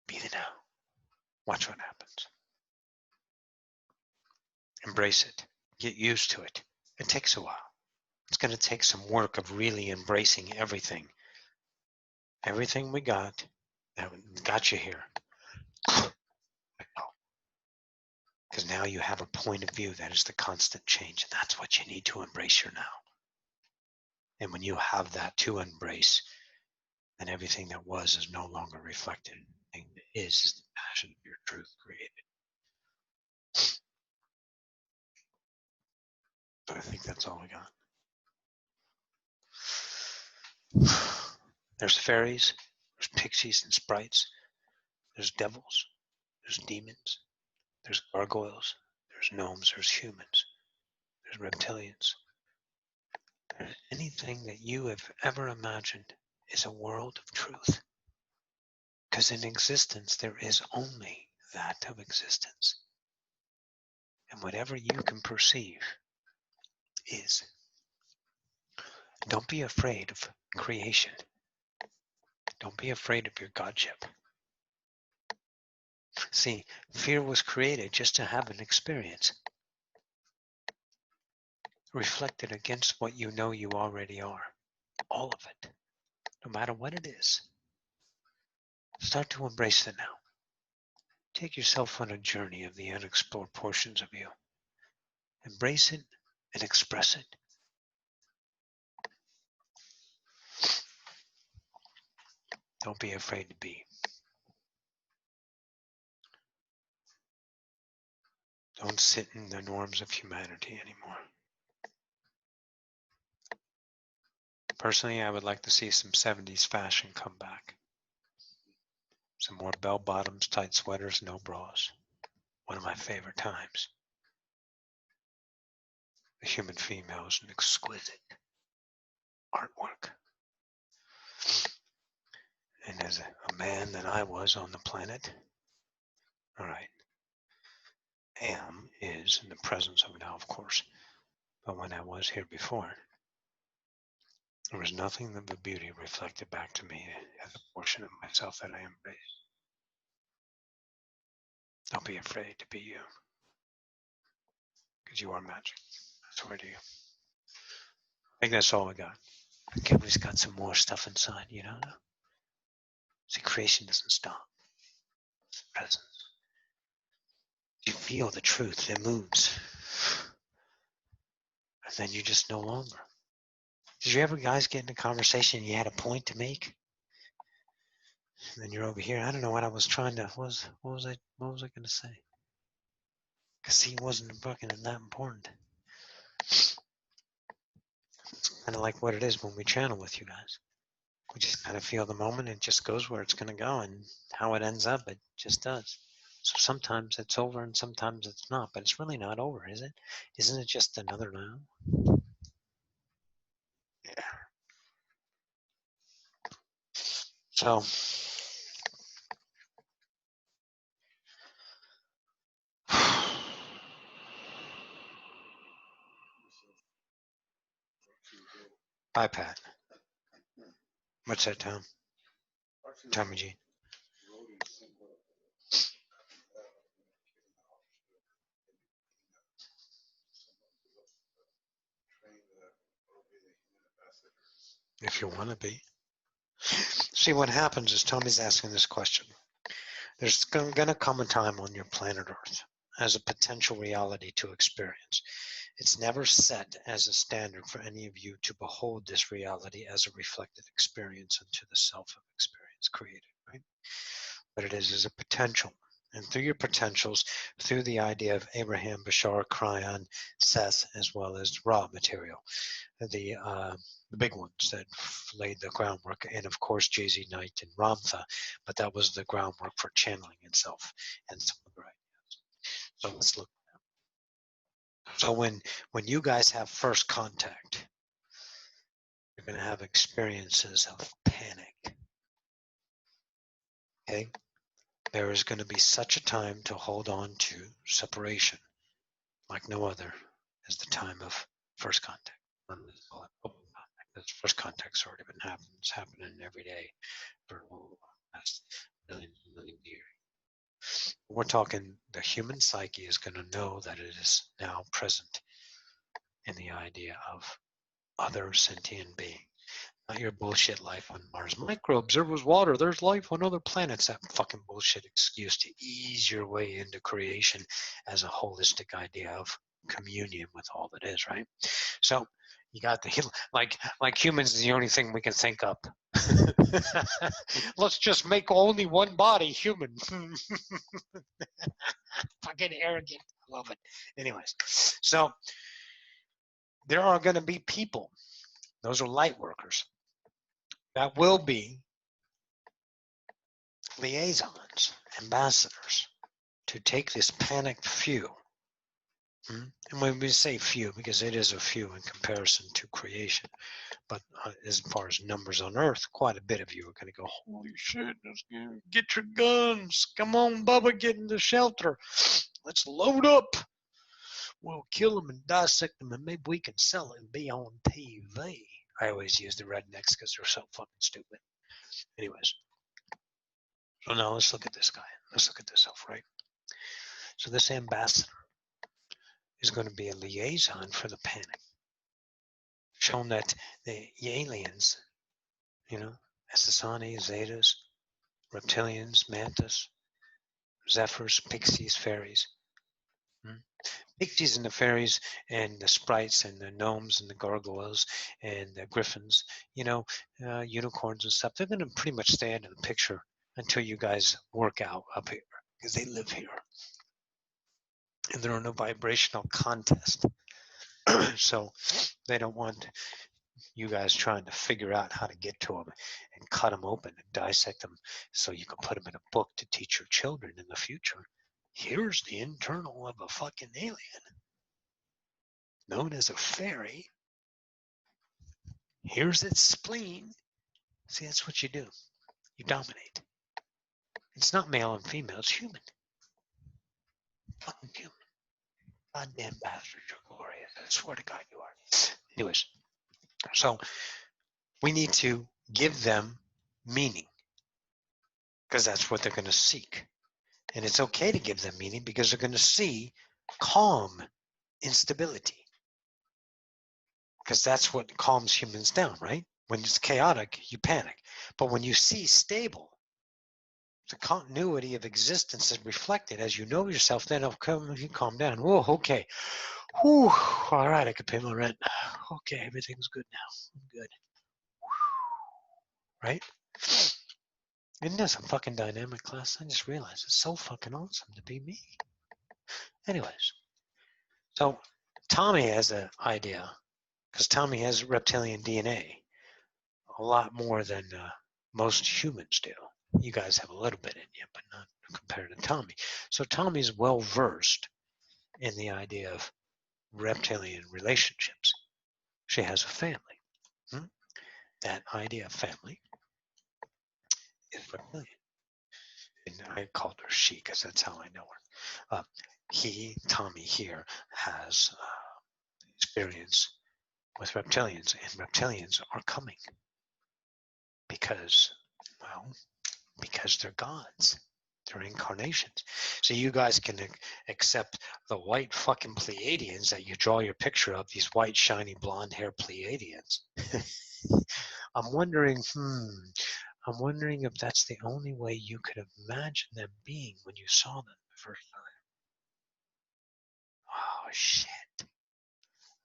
Be the now. Watch what happens. Embrace it. Get used to it. It takes a while. It's going to take some work of really embracing everything. Everything we got that got you here. Because now you have a point of view that is the constant change. And that's what you need to embrace your now. And when you have that to embrace, then everything that was is no longer reflected. And is the passion of your truth created. So I think that's all we got. There's fairies, there's pixies and sprites, there's devils, there's demons, there's gargoyles, there's gnomes, there's humans, there's reptilians. Anything that you have ever imagined is a world of truth. Because in existence, there is only that of existence. And whatever you can perceive is. Don't be afraid of creation. Don't be afraid of your godship. See, fear was created just to have an experience. Reflected against what you know you already are. All of it. No matter what it is. Start to embrace it now. Take yourself on a journey of the unexplored portions of you. Embrace it and express it. Don't be afraid to be. Don't sit in the norms of humanity anymore. Personally, I would like to see some 70s fashion come back. Some more bell bottoms, tight sweaters, no bras. One of my favorite times. The human female is an exquisite artwork. And as a man that I was on the planet, all right, is in the presence of now, of course. But when I was here before, there was nothing but the beauty reflected back to me as a portion of myself that I embraced. Don't be afraid to be you. Because you are magic. I swear to you. I think that's all I got. Kevin's got some more stuff inside, you know? See, creation doesn't stop. It's presence. You feel the truth, it moves. And then you just no longer. Did you ever guys get in a conversation and you had a point to make? And then you're over here. I don't know what I was trying to, what was I going to say? Because he wasn't fucking that important. It's kind of like what it is when we channel with you guys. We just kind of feel the moment. It just goes where it's going to go, and how it ends up, it just does. So sometimes it's over and sometimes it's not, but it's really not over, is it? Isn't it just another now? Yeah. So bye, Pat. What's that, Tom? Tommy G. If you want to be. See, what happens is Tommy's asking this question. There's going to come a time on your planet Earth as a potential reality to experience. It's never set as a standard for any of you to behold this reality as a reflected experience into the self of experience created, right? But it is a potential. And through your potentials, through the idea of Abraham, Bashar, Cryon, Seth, as well as raw material, the big ones that laid the groundwork, and of course Jay-Z, Knight, and Ramtha, but that was the groundwork for channeling itself and some of the ideas. So let's look. So when you guys have first contact, you're going to have experiences of panic. Okay? There is going to be such a time to hold on to separation like no other as the time of first contact. This first contact's already been happening. It's happening every day for the last millions and millions of years. We're talking the human psyche is going to know that it is now present in the idea of other sentient being. Not your bullshit life on Mars. Microbes, there was water, there's life on other planets. That fucking bullshit excuse to ease your way into creation as a holistic idea of communion with all that is, right? So you got the, like humans is the only thing we can think up. Let's just make only one body human. Fucking arrogant. I love it. Anyways, so there are going to be people, those are light workers, that will be liaisons, ambassadors, to take this panicked few. And when we say few, because it is a few in comparison to creation, but as far as numbers on Earth, quite a bit of you are going to go, holy shit, get your guns. Come on, Bubba, get in the shelter. Let's load up. We'll kill them and dissect them, and maybe we can sell it and be on TV. I always use the rednecks because they're so fucking stupid. Anyways, so now let's look at this guy. Let's look at this elf, right? So this ambassador is going to be a liaison for the panic, showing that the aliens, Essassani, Zetas, reptilians, mantis, zephyrs, pixies, fairies. Pixies and the fairies and the sprites and the gnomes and the gargoyles and the griffins, unicorns and stuff, they're going to pretty much stay out of the picture until you guys work out up here because they live here. And there are no vibrational contests. So they don't want you guys trying to figure out how to get to them and cut them open and dissect them so you can put them in a book to teach your children in the future. Here's the internal of a fucking alien, known as a fairy. Here's its spleen. See, that's what you do. You dominate. It's not male and female, it's human. Fucking human. Goddamn bastard, you're glorious. I swear to God you are. Anyways, so we need to give them meaning because that's what they're going to seek. And it's okay to give them meaning because they're going to see calm instability. Because that's what calms humans down, right? When it's chaotic, you panic. But when you see stable, the continuity of existence is reflected as you know yourself, then you calm down. Whoa, okay. Whew, all right, I can pay my rent. Okay, everything's good now. I'm good. Right? Isn't this a fucking dynamic class? I just realized it's so fucking awesome to be me. Anyways, so Tommy has an idea, because Tommy has reptilian DNA, a lot more than most humans do. You guys have a little bit in you, but not compared to Tommy. So Tommy's well versed in the idea of reptilian relationships. She has a family. That idea of family is reptilian. And I called her she because that's how I know her. Tommy here, has experience with reptilians, and reptilians are coming because they're gods. They're incarnations. So you guys can accept the white fucking Pleiadians that you draw your picture of, these white, shiny, blonde hair Pleiadians. I'm wondering if that's the only way you could imagine them being when you saw them the first time. Oh, shit.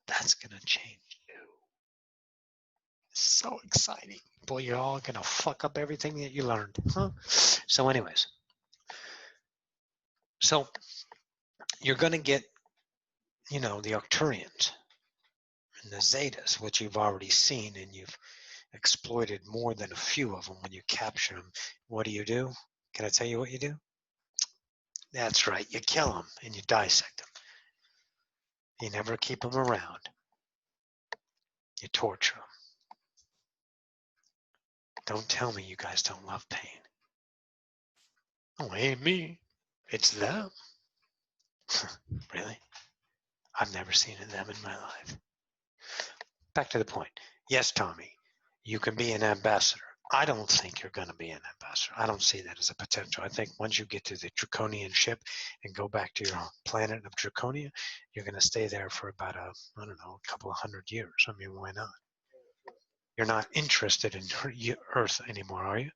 That's going to change too. So exciting. Boy, you're all going to fuck up everything that you learned. Huh? So anyways. So you're going to get, the Arcturians and the Zetas, which you've already seen, and you've exploited more than a few of them when you capture them. What do? Can I tell you what you do? That's right. You kill them and you dissect them. You never keep them around. You torture them. Don't tell me you guys don't love pain. Oh, it ain't me. It's them. Really? I've never seen them in my life. Back to the point. Yes, Tommy, you can be an ambassador. I don't think you're going to be an ambassador. I don't see that as a potential. I think once you get to the Draconian ship and go back to your planet of Draconia, you're going to stay there for about a couple of 100 years. I mean, why not? You're not interested in Earth anymore, are you?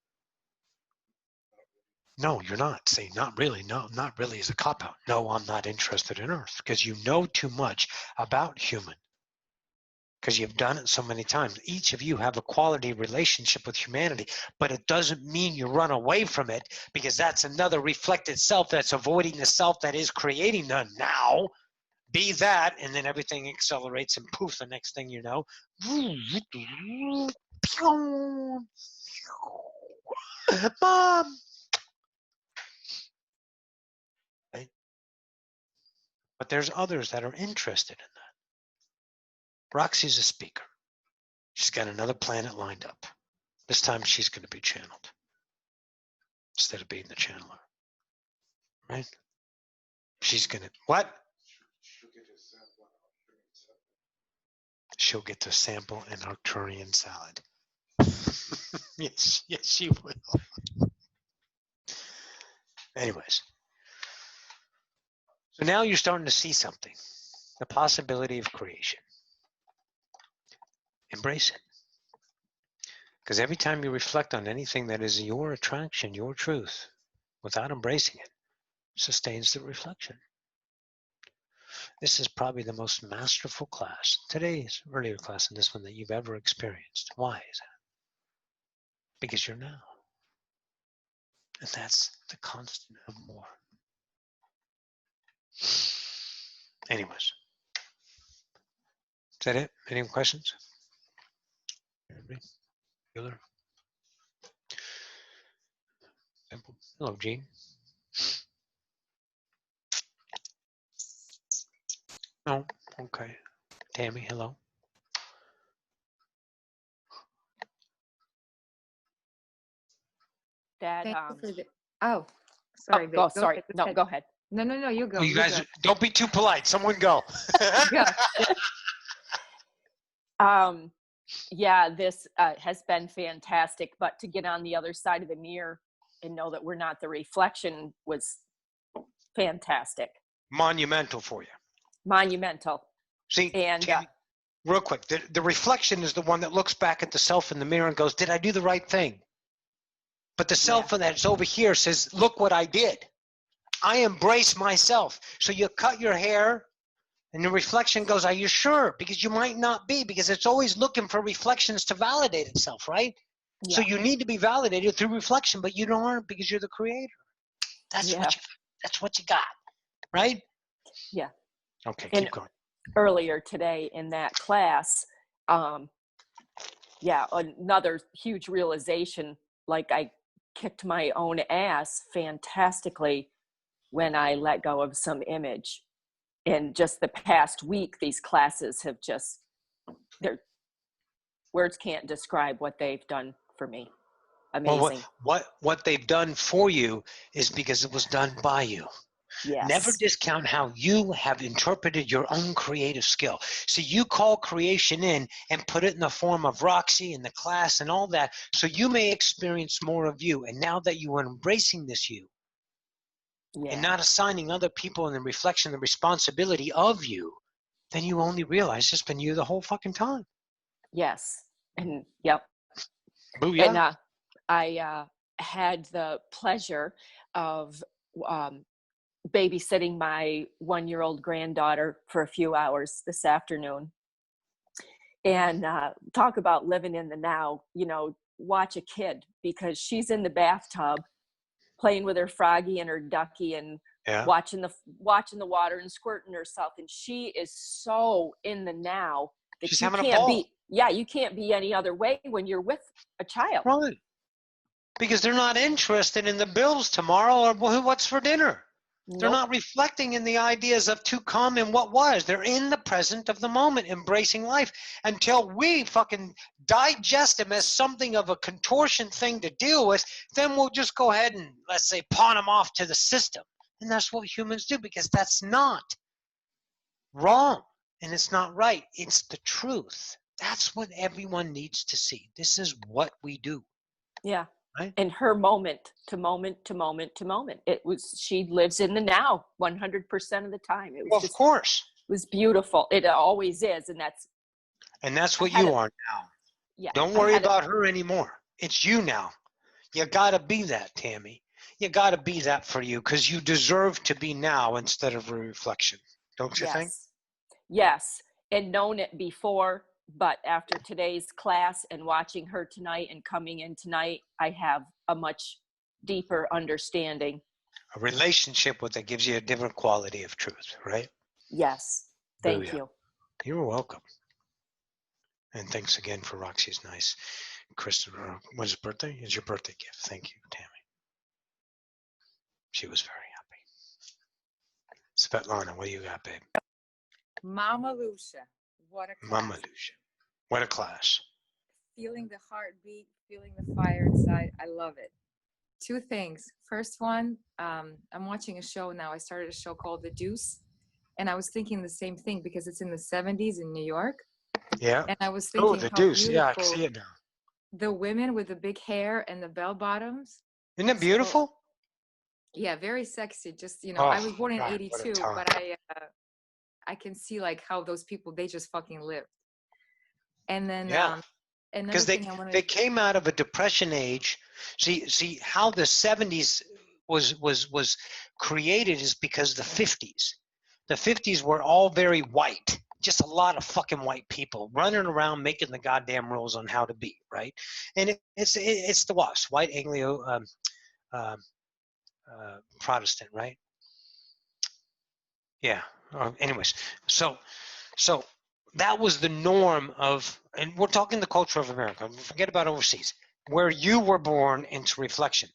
No, you're not. See, not really. No, not really is a cop-out. No, I'm not interested in Earth because you know too much about human. Because you've done it so many times. Each of you have a quality relationship with humanity, but it doesn't mean you run away from it, because that's another reflected self that's avoiding the self that is creating the now. Be that, and then everything accelerates, and poof, the next thing you know, Mom! Right? But there's others that are interested in that. Roxy's a speaker. She's got another planet lined up. This time she's going to be channeled instead of being the channeler. Right? She's going to, what? She'll get to sample an Arcturian salad. Yes, she will. Anyways. So now you're starting to see something. The possibility of creation. Embrace it. Because every time you reflect on anything that is your attraction, your truth, without embracing it, sustains the reflection. This is probably the most masterful class, today's earlier class and this one, that you've ever experienced. Why is that? Because you're now. And that's the constant of more. Anyways. Is that it? Any questions? Bueller? Simple. Hello, Gene. Oh, okay. Tammy, hello. That sorry. go sorry. No, go ahead. No, you go. Oh, you guys, don't be too polite. Someone go. Yeah, this has been fantastic, but to get on the other side of the mirror and know that we're not the reflection was fantastic. Monumental for you. Monumental. See, and Tammy, real quick, the reflection is the one that looks back at the self in the mirror and goes, did I do the right thing? But the self that's over here says, look what I did. I embrace myself. So you cut your hair And the reflection goes, are you sure? Because you might not be, because it's always looking for reflections to validate itself, right? Yeah. So you need to be validated through reflection, but you don't aren't because you're the creator. That's what you got, right? Yeah. Okay, And keep going. earlier today in that class, another huge realization, like I kicked my own ass fantastically when I let go of some image. In just the past week, these classes have their words can't describe what they've done for me. Amazing. Well, what they've done for you is because it was done by you. Yes. Never discount how you have interpreted your own creative skill. So you call creation in and put it in the form of Roxy and the class and all that, so you may experience more of you. And now that you are embracing this you, and not assigning other people in the reflection, the responsibility of you, then you only realize it's been you the whole fucking time. Yes. And yep. Booyah. And I had the pleasure of babysitting my 1-year-old granddaughter for a few hours this afternoon. And talk about living in the now, watch a kid, because she's in the bathtub playing with her froggy and her ducky and watching the water and squirting herself. And she is so in the now that she's you having can't a ball. you can't be any other way when you're with a child. Right. Because they're not interested in the bills tomorrow or what's for dinner. Nope. They're not reflecting in the ideas of to come and what was. They're in the present of the moment, embracing life until we fucking digest them as something of a contortion thing to deal with. Then we'll just go ahead and, let's say, pawn them off to the system. And that's what humans do, because that's not wrong and it's not right. It's the truth. That's what everyone needs to see. This is what we do. Yeah. Right? And her moment to moment to moment to moment. She lives in the now 100% of the time. It was of course. It was beautiful. It always is. And that's what you are now. Yeah. Don't worry about her anymore. It's you now. You got to be that, Tammy. You got to be that for you, because you deserve to be now instead of a reflection. Don't you think? Yes. And known it before. But after today's class and watching her tonight and coming in tonight, I have a much deeper understanding. A relationship with it gives you a different quality of truth, right? Yes. Thank you. You're welcome. And thanks again for Roxy's nice Christopher. When's his birthday? It's your birthday gift. Thank you, Tammy. She was very happy. Svetlana, what do you got, babe? Mama Lucia. What a class. Mama Lucia. What a class. Feeling the heartbeat, feeling the fire inside. I love it. 2 things. First one, I'm watching a show now. I started a show called The Deuce. And I was thinking the same thing because it's in the 70s in New York. Yeah. And I was thinking, The Deuce. Yeah, I can see it now. The women with the big hair and the bell bottoms. Isn't it beautiful? So, yeah, very sexy. Just, I was born in 82, but I can see like how those people, they just fucking lived. And then, because they came out of a depression age. See how the 70s was created is because the 50s. The 50s were all very white. Just a lot of fucking white people running around making the goddamn rules on how to be, right? And it's the WASP, white Anglo Protestant, right? Yeah. Anyways, so that was the norm of, and we're talking the culture of America. Forget about overseas, where you were born into reflection,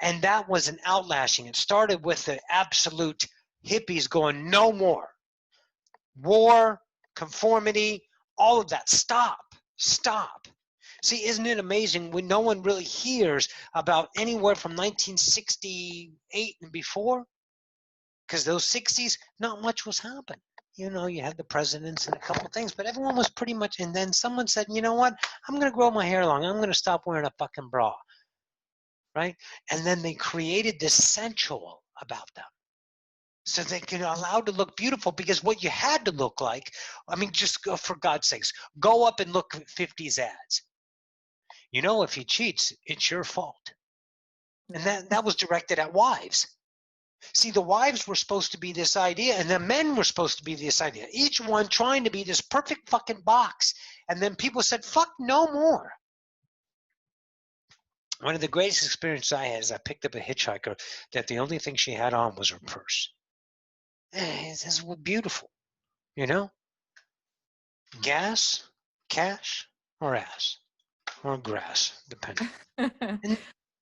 and that was an outlashing. It started with the absolute hippies going, no more war, conformity, all of that. Stop. See, isn't it amazing when no one really hears about anywhere from 1968 and before? Because those 60s, not much was happening. You had the presidents and a couple of things, but everyone was pretty much, and then someone said, you know what, I'm going to grow my hair long. I'm going to stop wearing a fucking bra, right? And then they created this sensual about them. So they can allow to look beautiful, because what you had to look like, just go, for God's sakes, go up and look at 50s ads. If he cheats, it's your fault. And that was directed at wives. See, the wives were supposed to be this idea, and the men were supposed to be this idea. Each one trying to be this perfect fucking box. And then people said, fuck no more. One of the greatest experiences I had is I picked up a hitchhiker that the only thing she had on was her purse. This was beautiful, you know? Gas, cash, or ass, or grass, depending. And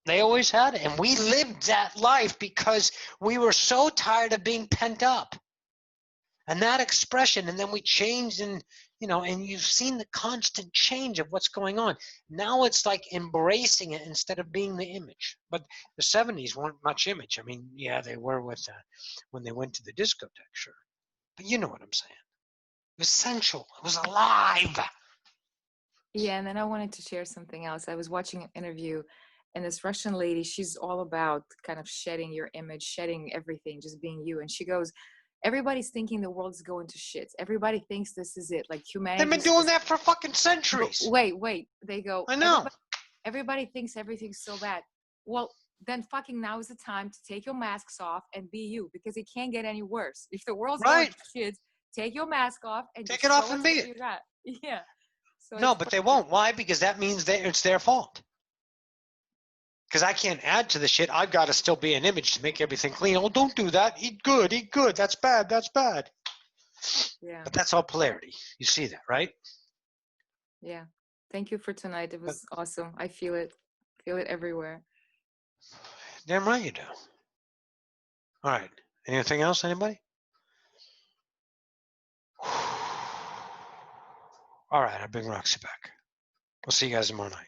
they always had it. And we lived that life because we were so tired of being pent up. And that expression, and then we changed, and and you've seen the constant change of what's going on. Now it's like embracing it instead of being the image. But the 70s weren't much image. I mean, yeah, they were with when they went to the discotheque, sure. But you know what I'm saying. It was sensual. It was alive. Yeah, and then I wanted to share something else. I was watching an interview, and this Russian lady, she's all about kind of shedding your image, shedding everything, just being you. And she goes, everybody's thinking the world's going to shit. Everybody thinks this is it. Like humanity. They've been doing that for fucking centuries. Wait. They go, I know. Everybody thinks everything's so bad. Well, then fucking now is the time to take your masks off and be you, because it can't get any worse. If the world's going to shit, take your mask off and take just it off show and us be what it. you got. Yeah. So no, but they won't. Why? Because that means it's their fault. Because I can't add to the shit. I've got to still be an image to make everything clean. Oh, don't do that. Eat good. Eat good. That's bad. That's bad. Yeah. But that's all polarity. You see that, right? Yeah. Thank you for tonight. It was awesome. I feel it. Feel it everywhere. Damn right you do. All right. Anything else, anybody? All right. I'll bring Roxy back. We'll see you guys tomorrow night.